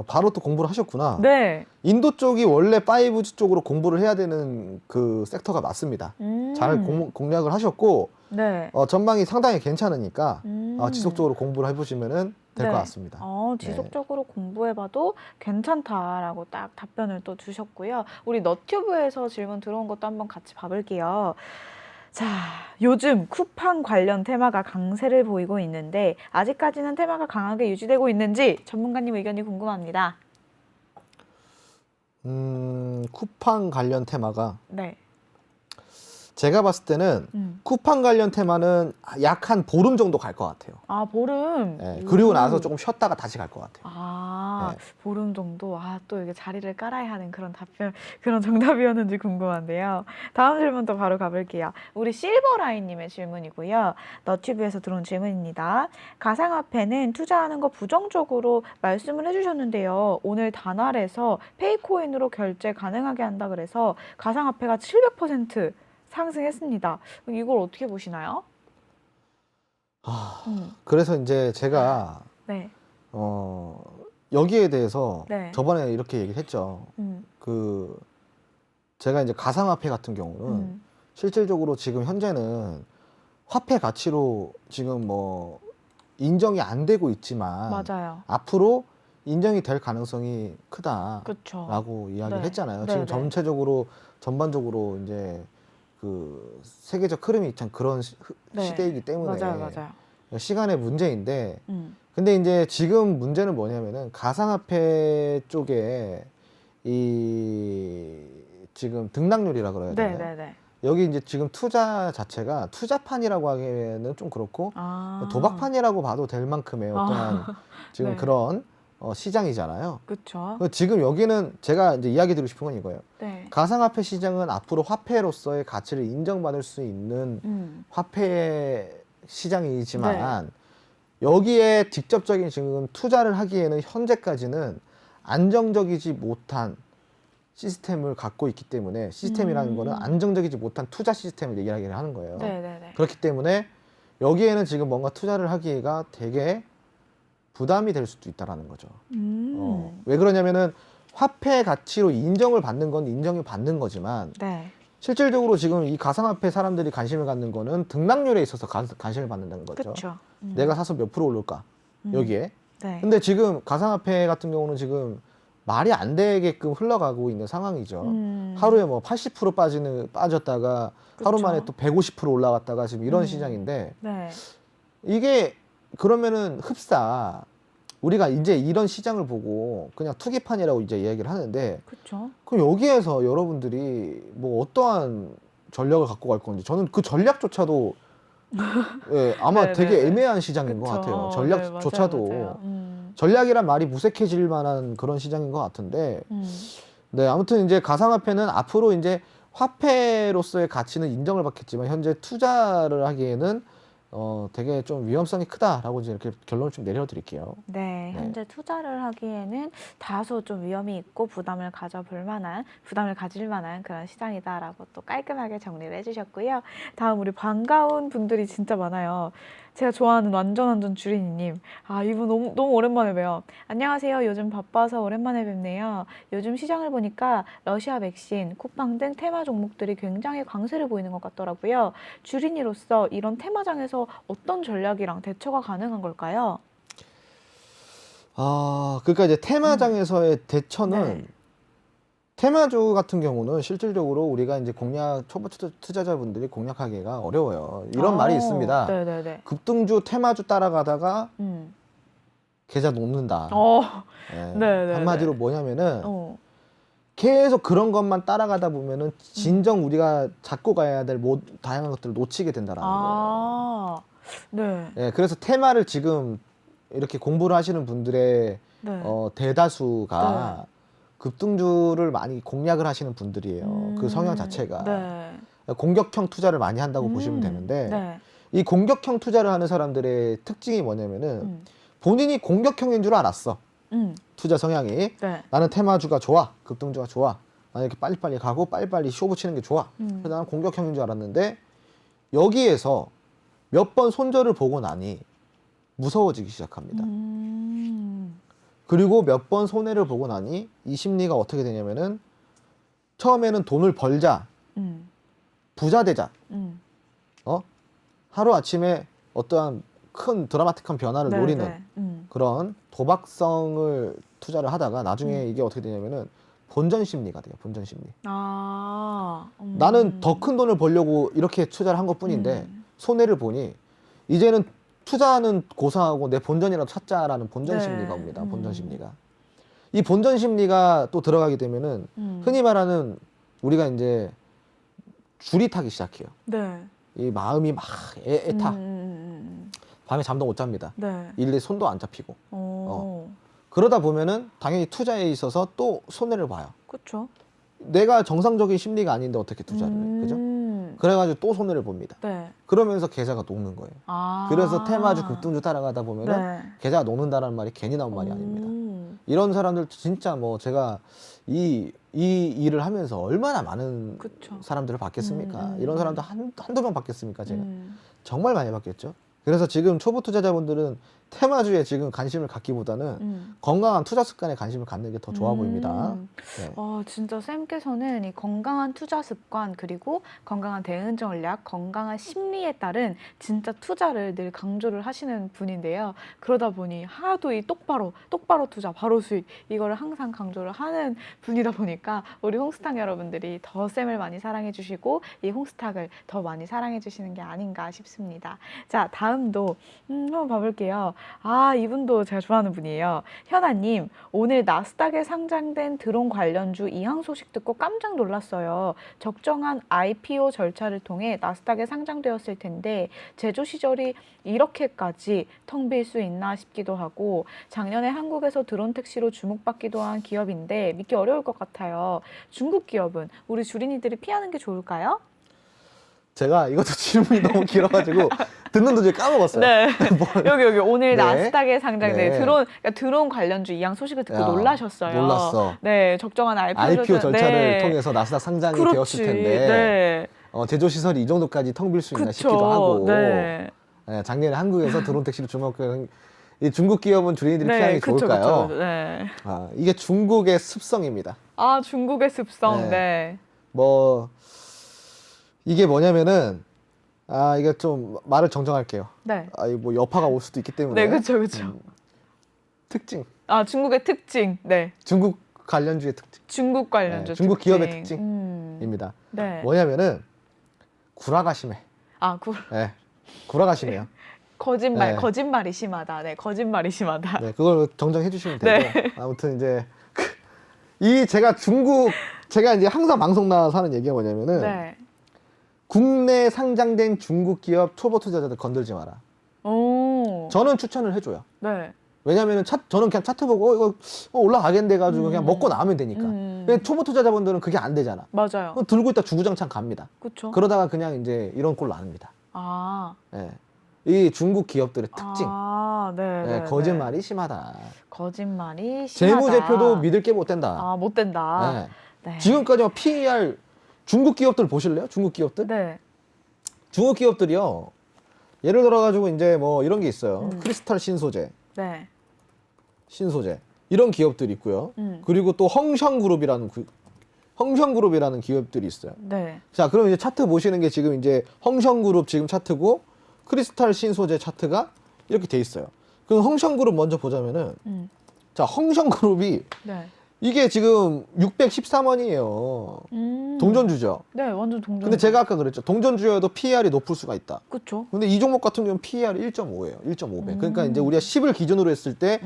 바로 또 공부를 하셨구나. 네. 인도 쪽이 원래 5G 쪽으로 공부를 해야 되는 그 섹터가 맞습니다. 잘 공략을 하셨고 네. 전망이 상당히 괜찮으니까 음. 지속적으로 공부를 해보시면은 될 것 네. 같습니다. 지속적으로 공부해봐도 괜찮다라고 딱 답변을 또 주셨고요. 우리 너튜브에서 질문 들어온 것도 한번 같이 봐볼게요. 자, 요즘 쿠팡 관련 테마가 강세를 보이고 있는데 아직까지는 테마가 강하게 유지되고 있는지 전문가님 의견이 궁금합니다. 쿠팡 관련 테마가 네. 제가 봤을 때는 쿠팡 관련 테마는 약 한 보름 정도 갈 것 같아요. 아, 보름. 그리고 나서 조금 쉬었다가 다시 갈 것 같아요. 아, 네. 보름 정도. 또 이게 자리를 깔아야 하는 그런 답변, 그런 정답이었는지 궁금한데요. 다음 질문 또 바로 가볼게요. 우리 실버라인님의 질문이고요. 너튜브에서 들어온 질문입니다. 가상화폐는 투자하는 거 부정적으로 말씀을 해주셨는데요. 오늘 단알에서 페이코인으로 결제 가능하게 한다 그래서 가상화폐가 700% 상승했습니다. 이걸 어떻게 보시나요? 그래서 이제 제가 네. 여기에 대해서 네. 저번에 이렇게 얘기를 했죠. 제가 이제 가상화폐 같은 경우는 실질적으로 지금 현재는 화폐 가치로 지금 뭐 인정이 안 되고 있지만 맞아요. 앞으로 인정이 될 가능성이 크다라고 그쵸. 이야기를 네. 했잖아요. 네, 지금 네. 전반적으로 이제 그 세계적 흐름이 참 그런 네. 시대이기 때문에 맞아요. 시간의 문제인데, 음. 근데 이제 지금 문제는 뭐냐면은 가상화폐 쪽에 이 지금 등락률이라 그래야 되나요? 네네네. 여기 이제 지금 투자 자체가 투자판이라고 하기에는 좀 그렇고 도박판이라고 봐도 될 만큼의 어떠한 지금 네. 그런 시장이잖아요. 그쵸. 지금 여기는 제가 이제 이야기 드리고 싶은 건 이거예요. 네. 가상화폐 시장은 앞으로 화폐로서의 가치를 인정받을 수 있는 화폐 시장이지만 여기에 직접적인 지금 투자를 하기에는 현재까지는 안정적이지 못한 시스템을 갖고 있기 때문에, 시스템이라는 거는 안정적이지 못한 투자 시스템을 이야기를 하는 거예요. 네네네. 그렇기 때문에 여기에는 지금 뭔가 투자를 하기가 되게 부담이 될 수도 있다라는 거죠. 왜 그러냐면은 화폐 가치로 인정을 받는 건 인정을 받는 거지만 네. 실질적으로 지금 이 가상화폐 사람들이 관심을 갖는 거는 등락률에 있어서 관심을 받는다는 거죠. 그쵸. 내가 사서 몇 프로 오를까 여기에. 네. 근데 지금 가상화폐 같은 경우는 지금 말이 안 되게끔 흘러가고 있는 상황이죠. 하루에 뭐 80% 빠졌다가 그쵸. 하루 만에 또 150% 올라갔다가 지금 이런 시장인데, 네. 이게 그러면은 흡사 우리가 이제 이런 시장을 보고 그냥 투기판이라고 이제 얘기를 하는데, 그쵸. 그럼 여기에서 여러분들이 뭐 어떠한 전략을 갖고 갈 건지, 저는 그 전략조차도 아마 네, 되게 네. 애매한 시장인 것 그쵸. 같아요. 네, 전략조차도 맞아요. 전략이란 말이 무색해질 만한 그런 시장인 것 같은데, 네, 아무튼 이제 가상화폐는 앞으로 이제 화폐로서의 가치는 인정을 받겠지만 현재 투자를 하기에는 되게 좀 위험성이 크다라고 이제 이렇게 결론을 좀 내려드릴게요. 네, 현재 투자를 하기에는 다소 좀 위험이 있고 부담을 가질 만한 그런 시장이다라고 또 깔끔하게 정리를 해주셨고요. 다음 우리 반가운 분들이 진짜 많아요. 제가 좋아하는 완전 주린이님. 이분 너무 오랜만에 봬요. 안녕하세요. 요즘 바빠서 오랜만에 뵙네요. 요즘 시장을 보니까 러시아 백신, 쿠팡 등 테마 종목들이 굉장히 강세를 보이는 것 같더라고요. 주린이로서 이런 테마장에서 어떤 전략이랑 대처가 가능한 걸까요? 그러니까 이제 테마장에서의 대처는, 네. 테마주 같은 경우는 실질적으로 우리가 이제 초보 투자자분들이 공략하기가 어려워요. 이런 말이 있습니다. 네네네. 급등주 테마주 따라가다가 계좌 놓는다. 네네네. 한마디로 뭐냐면은 계속 그런 것만 따라가다 보면은 진정 우리가 잡고 가야 될 다양한 것들을 놓치게 된다라는 거예요. 네. 그래서 테마를 지금 이렇게 공부를 하시는 분들의 네. 대다수가 급등주를 많이 공략을 하시는 분들이에요. 그 성향 자체가. 네. 공격형 투자를 많이 한다고 보시면 되는데, 네. 이 공격형 투자를 하는 사람들의 특징이 뭐냐면은 본인이 공격형인 줄 알았어. 투자 성향이. 네. 나는 테마주가 좋아. 급등주가 좋아. 나는 이렇게 빨리빨리 가고 빨리빨리 쇼부 치는 게 좋아. 그래서 나는 공격형인 줄 알았는데, 여기에서 몇 번 손절을 보고 나니 무서워지기 시작합니다. 그리고 몇 번 손해를 보고 나니 이 심리가 어떻게 되냐면은, 처음에는 돈을 벌자, 부자 되자, 하루 아침에 어떠한 큰 드라마틱한 변화를 네, 노리는 네. 그런 도박성을 투자를 하다가 나중에 이게 어떻게 되냐면은 본전 심리가 돼요. 본전 심리. 아, 나는 더 큰 돈을 벌려고 이렇게 투자를 한 것뿐인데 손해를 보니 이제는 투자는 고사하고 내 본전이라도 찾자라는 본전 네. 심리가 옵니다. 본전 심리가. 이 본전 심리가 또 들어가게 되면은 흔히 말하는 우리가 이제 줄이 타기 시작해요. 네. 이 마음이 막 애타. 밤에 잠도 못 잡니다. 네. 일일이 손도 안 잡히고. 오. 그러다 보면은 당연히 투자에 있어서 또 손해를 봐요. 그렇죠. 내가 정상적인 심리가 아닌데 어떻게 투자를 해? 그죠? 그래가지고 또 손해를 봅니다. 네. 그러면서 계좌가 녹는 거예요. 아. 그래서 테마주 급등주 따라가다 보면은 네. 계좌가 녹는다는 말이 괜히 나온 말이 아닙니다. 이런 사람들 진짜 뭐 제가 이 일을 하면서 얼마나 많은 그쵸. 사람들을 봤겠습니까? 이런 사람들 한두 명 봤겠습니까? 제가 음. 정말 많이 봤겠죠. 그래서 지금 초보 투자자분들은 테마주에 지금 관심을 갖기보다는 건강한 투자 습관에 관심을 갖는 게 더 좋아 보입니다. 네. 진짜 쌤께서는 이 건강한 투자 습관 그리고 건강한 대응 전략, 건강한 심리에 따른 진짜 투자를 늘 강조를 하시는 분인데요. 그러다 보니 하도 이 똑바로 투자, 바로 수익 이거를 항상 강조를 하는 분이다 보니까 우리 홍스탁 여러분들이 더 쌤을 많이 사랑해 주시고 이 홍스탁을 더 많이 사랑해 주시는 게 아닌가 싶습니다. 자, 다음도 한번 봐볼게요. 아, 이분도 제가 좋아하는 분이에요. 현아님, 오늘 나스닥에 상장된 드론 관련주 이항 소식 듣고 깜짝 놀랐어요. 적정한 IPO 절차를 통해 나스닥에 상장되었을 텐데 제조 시절이 이렇게까지 텅 빌 수 있나 싶기도 하고 작년에 한국에서 드론 택시로 주목받기도 한 기업인데 믿기 어려울 것 같아요. 중국 기업은 우리 주린이들이 피하는 게 좋을까요? 제가 이것도 질문이 너무 길어가지고 듣는 도중에 까먹었어요. 네. 뭘. 여기 오늘 네. 나스닥에 상장된 네. 드론 관련주 이양 소식을 듣고 야, 놀라셨어요. 놀랐어. 네, 적정한 IPO 절차를 네. 통해서 나스닥 상장이 그렇지. 되었을 텐데 네. 제조 시설이 이 정도까지 텅 빌 수 있나 그쵸. 싶기도 하고 네. 작년에 한국에서 드론 택시를 주목하는 이 중국 기업은 주린이들이 네, 피하는 게 그쵸, 좋을까요? 그쵸. 네. 이게 중국의 습성입니다. 아, 중국의 습성. 네. 네. 뭐 이게 뭐냐면은 이게 좀 말을 정정할게요. 네. 이거 뭐 여파가 올 수도 있기 때문에 네, 그쵸, 그쵸. 특징. 아, 중국의 특징. 네. 중국 관련주의 특징. 중국 관련주 네, 중국 기업의 특징. 특징입니다. 네. 뭐냐면은 구라가 심해. 네, 구라가 심해요. 거짓말, 네. 거짓말이 심하다. 네, 거짓말이 심하다. 네, 그걸 정정해 주시면 되고 네. 아무튼 이제 제가 이제 항상 방송 나와서 하는 얘기가 뭐냐면은 네. 국내 상장된 중국 기업 초보 투자자들 건들지 마라. 오. 저는 추천을 해줘요. 네. 왜냐면은 저는 그냥 차트 보고 이거 올라가겠네 가지고 그냥 먹고 나오면 되니까. 근데 초보 투자자분들은 그게 안 되잖아. 맞아요. 그럼 들고 있다 주구장창 갑니다. 그쵸. 그러다가 그냥 이제 이런 꼴 납니다. 아. 예. 이 중국 기업들의 특징. 네, 예, 네, 거짓말이 네. 심하다. 거짓말이 심하다. 재무제표도 믿을 게 못 된다. 못 된다. 예. 네. 지금까지 PER 중국 기업들 보실래요? 중국 기업들? 네. 중국 기업들이요. 예를 들어 가지고 이제 뭐 이런 게 있어요. 크리스탈 신소재, 네. 이런 기업들이 있고요. 그리고 또 헝샹그룹이라는 기업들이 있어요. 네. 자, 그럼 이제 차트 보시는 게 지금 이제 헝샹그룹 지금 차트고 크리스탈 신소재 차트가 이렇게 돼 있어요. 그럼 헝샹그룹 먼저 보자면은 자, 헝샹그룹이 네. 이게 지금 613원이에요. 동전주죠. 네, 완전 동전. 근데 제가 아까 그랬죠. 동전주여도 PER이 높을 수가 있다. 그쵸. 근데 이 종목 같은 경우는 PER이 1.5예요. 1.5배. 그러니까 이제 우리가 10을 기준으로 했을 때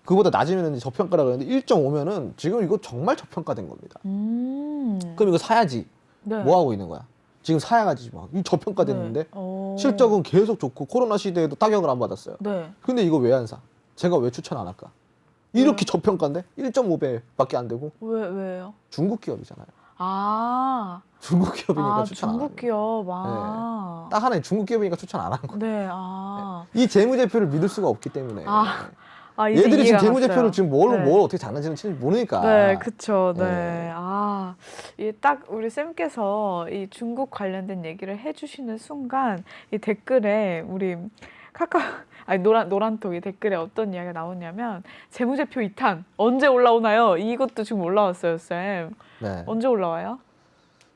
그보다 낮으면 저평가라고 했는데 1.5면은 지금 이거 정말 저평가된 겁니다. 그럼 이거 사야지. 네. 뭐 하고 있는 거야? 지금 사야지 막. 이 저평가됐는데 네. 오. 실적은 계속 좋고 코로나 시대에도 타격을 안 받았어요. 네. 근데 이거 왜 안 사? 제가 왜 추천 안 할까? 이렇게 저평가인데 1.5배밖에 안 되고 왜요? 중국 기업이잖아요. 아. 중국 기업이니까 추천 안 하는 중국 거예요. 기업. 아. 딱 하나의 중국 기업이니까 추천 안 하는 거예요. 네. 아. 이 재무제표를 믿을 수가 없기 때문에 이제 얘들이 지금 이해가 재무제표를 갔어요. 지금 뭘 네. 어떻게 장난치는지 모르니까. 네, 그쵸. 네. 네. 이게 딱 우리 쌤께서 이 중국 관련된 얘기를 해주시는 순간 이 댓글에 우리 노란톡이 댓글에 어떤 이야기가 나오냐면 재무제표 2탄 언제 올라오나요? 이것도 지금 올라왔어요, 쌤. 네. 언제 올라와요?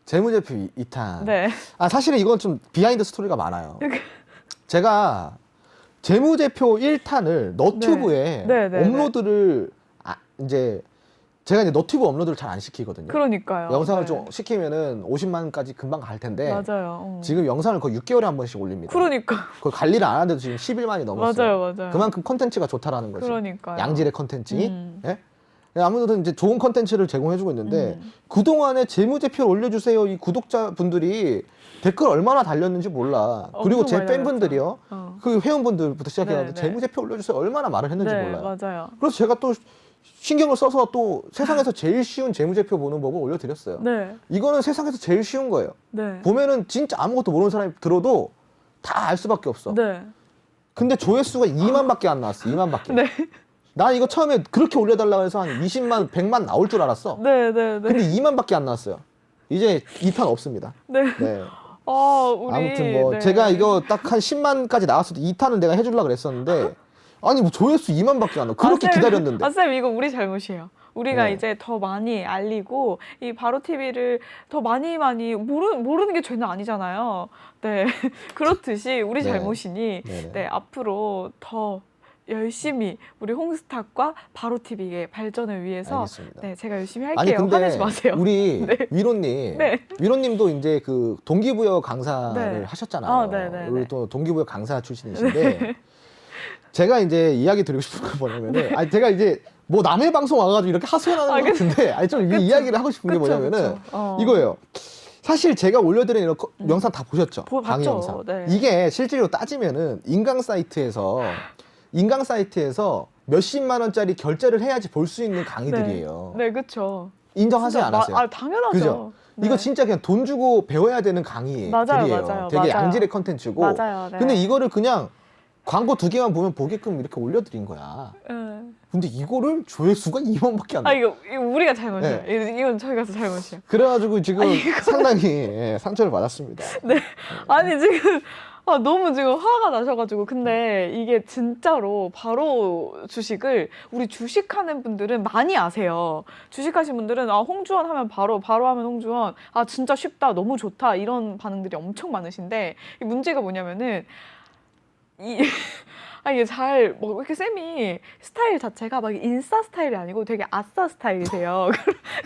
재무제표 2탄. 네. 사실은 이건 좀 비하인드 스토리가 많아요. 제가 재무제표 1탄을 너튜브에 네, 네, 네. 업로드를 이제 제가 이제 너튜브 업로드를 잘 안 시키거든요. 그러니까요. 영상을 네. 좀 시키면은 50만까지 금방 갈 텐데 맞아요. 지금 영상을 거의 6개월에 한 번씩 올립니다. 그러니까 그 관리를 안 하는데도 지금 11만이 넘었어요. 맞아요. 그만큼 컨텐츠가 좋다라는 거죠. 그러니까요. 양질의 컨텐츠. 음. 예? 아무튼 이제 좋은 컨텐츠를 제공해주고 있는데 그동안에 재무제표를 올려주세요. 이 구독자분들이 댓글 얼마나 달렸는지 몰라. 그리고 엄청 제 많이 팬분들이요. 그 회원분들부터 시작해가지고 네, 네. 재무제표 올려주세요. 얼마나 말을 했는지 네, 몰라요. 맞아요. 그래서 제가 또 신경을 써서 또 세상에서 제일 쉬운 재무제표 보는 법을 올려드렸어요. 네. 이거는 세상에서 제일 쉬운 거예요. 네. 보면은 진짜 아무것도 모르는 사람이 들어도 다 알 수밖에 없어. 네. 근데 조회수가 2만밖에 안 나왔어. 2만밖에. 네. 나 이거 처음에 그렇게 올려달라고 해서 한 20만, 100만 나올 줄 알았어. 네. 근데 2만밖에 안 나왔어요. 이제 2탄 없습니다. 네. 네. 우리 아무튼 뭐 네. 제가 이거 딱 한 10만까지 나왔을 때 2탄은 내가 해주려고 그랬었는데 아니 뭐 조회수 2만밖에 안 나와. 그렇게 쌤, 기다렸는데. 쌤 이거 우리 잘못이에요. 우리가 네. 이제 더 많이 알리고 이 바로 TV를 더 많이 모르는 게 죄는 아니잖아요. 네. 그렇듯이 우리 네. 잘못이니 네네. 네, 앞으로 더 열심히 우리 홍스탁과 바로 TV의 발전을 위해서 알겠습니다. 네, 제가 열심히 아니 할게요. 근데 화내지 마세요. 우리 네. 위로님, 네. 위로님도 이제 그 동기부여 강사를 네. 하셨잖아요. 네네. 우리 또 동기부여 강사 출신이신데 제가 이제 이야기 드리고 싶은 건 뭐냐면은, 아니 제가 이제 뭐 남의 방송 와가지고 이렇게 하소연하는 것 같은데, 아니 좀 이 이야기를 하고 싶은 게 그쵸, 뭐냐면은 그쵸. 이거예요. 사실 제가 올려드린 이런 영상 다 보셨죠? 강의 봤죠. 영상. 네. 이게 실제로 따지면은 인강 사이트에서 몇십만 원짜리 결제를 해야지 볼 수 있는 강의들이에요. 네, 그렇죠. 인정하세요, 안 하세요? 당연하죠. 그죠? 네. 이거 진짜 그냥 돈 주고 배워야 되는 강의들이에요. 맞아요. 되게 맞아요. 양질의 컨텐츠고. 맞아요. 네. 근데 이거를 그냥 광고 2개만 보면 보게끔 이렇게 올려드린 거야. 네. 근데 이거를 조회수가 2만밖에 안 나. 이거 우리가 잘못이에요. 네. 이건 저희가 잘못이에요. 그래가지고 지금 상당히 상처를 받았습니다. 아니 지금 너무 지금 화가 나셔가지고 근데 이게 진짜로 바로 주식을 우리 주식하는 분들은 많이 아세요. 주식하신 분들은 홍주원 하면 바로 하면 홍주원 진짜 쉽다 너무 좋다 이런 반응들이 엄청 많으신데 이 문제가 뭐냐면은 이게 뭐 이렇게 쌤이 스타일 자체가 막 인싸 스타일이 아니고 되게 아싸 스타일이세요.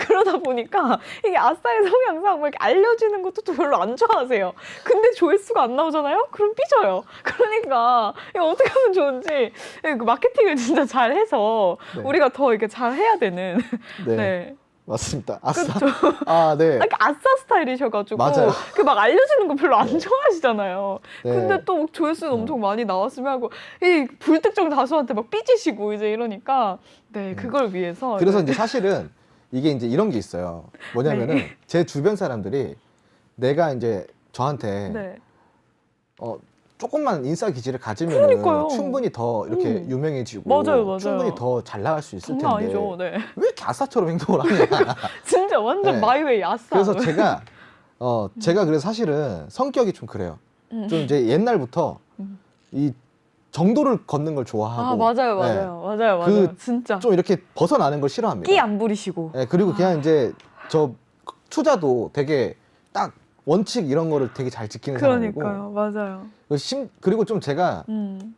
그러다 보니까 이게 아싸의 성향상 막 이렇게 알려지는 것도 또 별로 안 좋아하세요. 근데 조회수가 안 나오잖아요? 그럼 삐져요. 그러니까 이거 어떻게 하면 좋은지 그 마케팅을 진짜 잘 해서 네. 우리가 더 이렇게 잘 해야 되는. 네. 네. 맞습니다. 아싸. 그쵸? 네. 아싸 스타일이셔가지고 맞아요. 그 막 알려주는 거 별로 안 좋아하시잖아요. 네. 근데 또 조회수는 엄청 많이 나왔으면 하고 이 불특정 다수한테 막 삐지시고 이제 이러니까 네 그걸 위해서 그래서 이제 사실은 이게 이제 이런 게 있어요. 뭐냐면은 네. 제 주변 사람들이 내가 이제 저한테 네. 조금만 인싸 기질을 가지면 그러니까요. 충분히 더 이렇게 유명해지고 맞아요. 충분히 더 잘 나갈 수 있을 장난 텐데 아니죠. 네. 왜 이렇게 아싸처럼 행동을 하냐. 진짜 완전 네. 마이웨이 아싸. 그래서 제가 그래서 사실은 성격이 좀 그래요. 좀 이제 옛날부터 이 정도를 걷는 걸 좋아하고 맞아요. 그 진짜 좀 이렇게 벗어나는 걸 싫어합니다. 끼 안 부리시고. 네, 그리고 그냥 이제 저 투자도 되게 딱 원칙 이런 거를 되게 잘 지키는 사람이고. 그러니까요. 맞아요. 그리고 좀 제가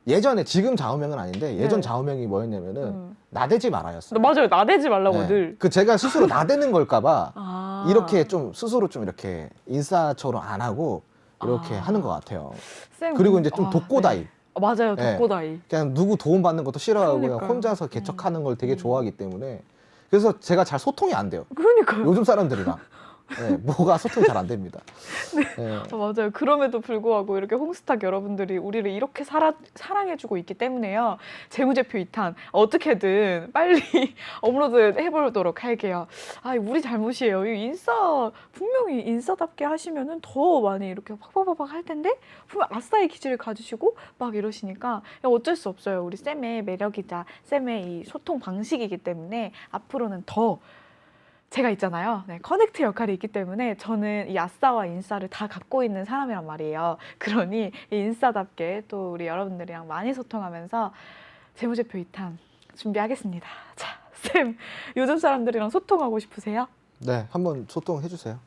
예전에 지금 좌우명은 아닌데 예전 네. 좌우명이 뭐였냐면은 나대지 말아였어요. 맞아요. 나대지 말라고 네. 늘. 그 제가 스스로 나대는 걸까봐 이렇게 좀 스스로 좀 이렇게 인싸처럼 안 하고 이렇게 하는 것 같아요. 쌤, 그리고 이제 좀 독고다이. 네. 맞아요. 네. 독고다이. 그냥 누구 도움 받는 것도 싫어하고 그냥 그러니까요. 혼자서 개척하는 걸 되게 좋아하기 때문에 그래서 제가 잘 소통이 안 돼요. 그러니까요. 요즘 사람들이랑. 네, 뭐가 소통이 잘 안 됩니다. 네. 맞아요. 그럼에도 불구하고 이렇게 홍스탁 여러분들이 우리를 이렇게 사랑해주고 있기 때문에요. 재무제표 2탄 어떻게든 빨리 업로드 해보도록 할게요. 우리 잘못이에요. 이 분명히 인싸답게 하시면은 더 많이 이렇게 팍팍팍 할 텐데 분명 아싸의 기질을 가지시고 막 이러시니까 어쩔 수 없어요. 우리 쌤의 매력이자 쌤의 이 소통 방식이기 때문에 앞으로는 더 제가 있잖아요. 네, 커넥트 역할이 있기 때문에 저는 이 아싸와 인싸를 다 갖고 있는 사람이란 말이에요. 그러니 이 인싸답게 또 우리 여러분들이랑 많이 소통하면서 재무제표 2탄 준비하겠습니다. 자, 쌤, 요즘 사람들이랑 소통하고 싶으세요? 네, 한번 소통해 주세요.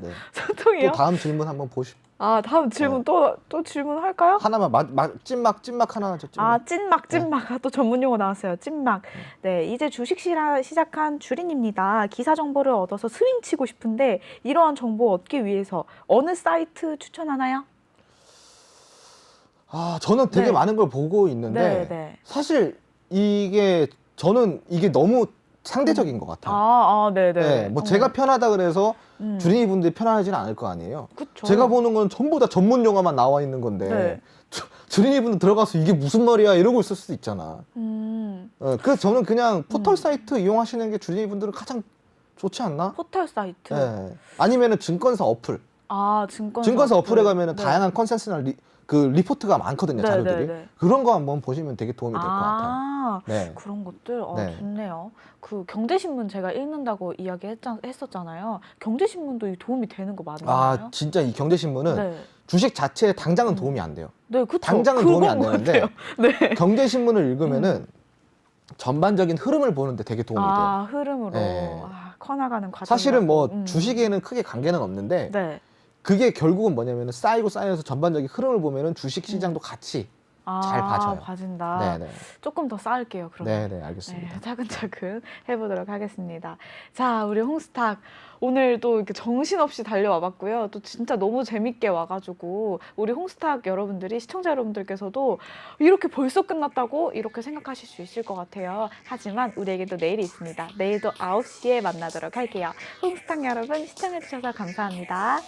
네. 소통이요? 또 다음 질문 한번 보시. 아, 다음 질문 또 질문할까요? 하나만 찐막 하나 저 찐막. 아, 찐막. 아, 또 전문 용어 나왔어요. 찐막. 네, 이제 주식 시작한 주린입니다. 기사 정보를 얻어서 스윙 치고 싶은데 이러한 정보 얻기 위해서 어느 사이트 추천하나요? 아, 저는 되게 네. 많은 걸 보고 있는데 네. 사실 저는 이게 너무 상대적인 것 같아요. 네네. 네, 뭐 제가 편하다 그래서 음. 주린이 분들이 편하지는 않을 거 아니에요. 그쵸. 제가 보는 건 전부 다 전문 용어만 나와 있는 건데 네. 주린이 분들 들어가서 이게 무슨 말이야 이러고 있을 수도 있잖아. 그래서 저는 그냥 포털 사이트 이용하시는 게 주린이 분들은 가장 좋지 않나? 포털 사이트. 네. 아니면은 증권사 어플. 아, 증권사 어플에 가면은 네. 다양한 컨센서스나 리포트가 많거든요, 네, 자료들이. 네, 네. 그런 거 한번 보시면 되게 도움이 될 것 같아요. 네. 그런 것들 네. 좋네요. 그 경제신문 제가 읽는다고 이야기했었잖아요. 경제신문도 이 도움이 되는 거 맞나요? 아, 진짜 이 경제신문은 네. 주식 자체에 당장은 도움이 안 돼요. 네, 그쵸. 당장은 도움이 안 그건 것 되는데 같아요. 네. 경제신문을 읽으면은 전반적인 흐름을 보는데 되게 도움이 돼요. 흐름으로 네. 커나가는 과정. 사실은 뭐 주식에는 크게 관계는 없는데 네. 그게 결국은 뭐냐면은 쌓이면서 전반적인 흐름을 보면은 주식 시장도 같이 잘 봐져요. 봐진다. 네네. 조금 더 쌓을게요, 그러면. 네네, 알겠습니다. 네, 차근차근 해보도록 하겠습니다. 자, 우리 홍스탁 오늘도 이렇게 정신없이 달려와 봤고요. 또 진짜 너무 재밌게 와가지고 우리 홍스탁 여러분들이 시청자 여러분들께서도 이렇게 벌써 끝났다고 이렇게 생각하실 수 있을 것 같아요. 하지만 우리에게도 내일이 있습니다. 내일도 9시에 만나도록 할게요. 홍스탁 여러분 시청해주셔서 감사합니다.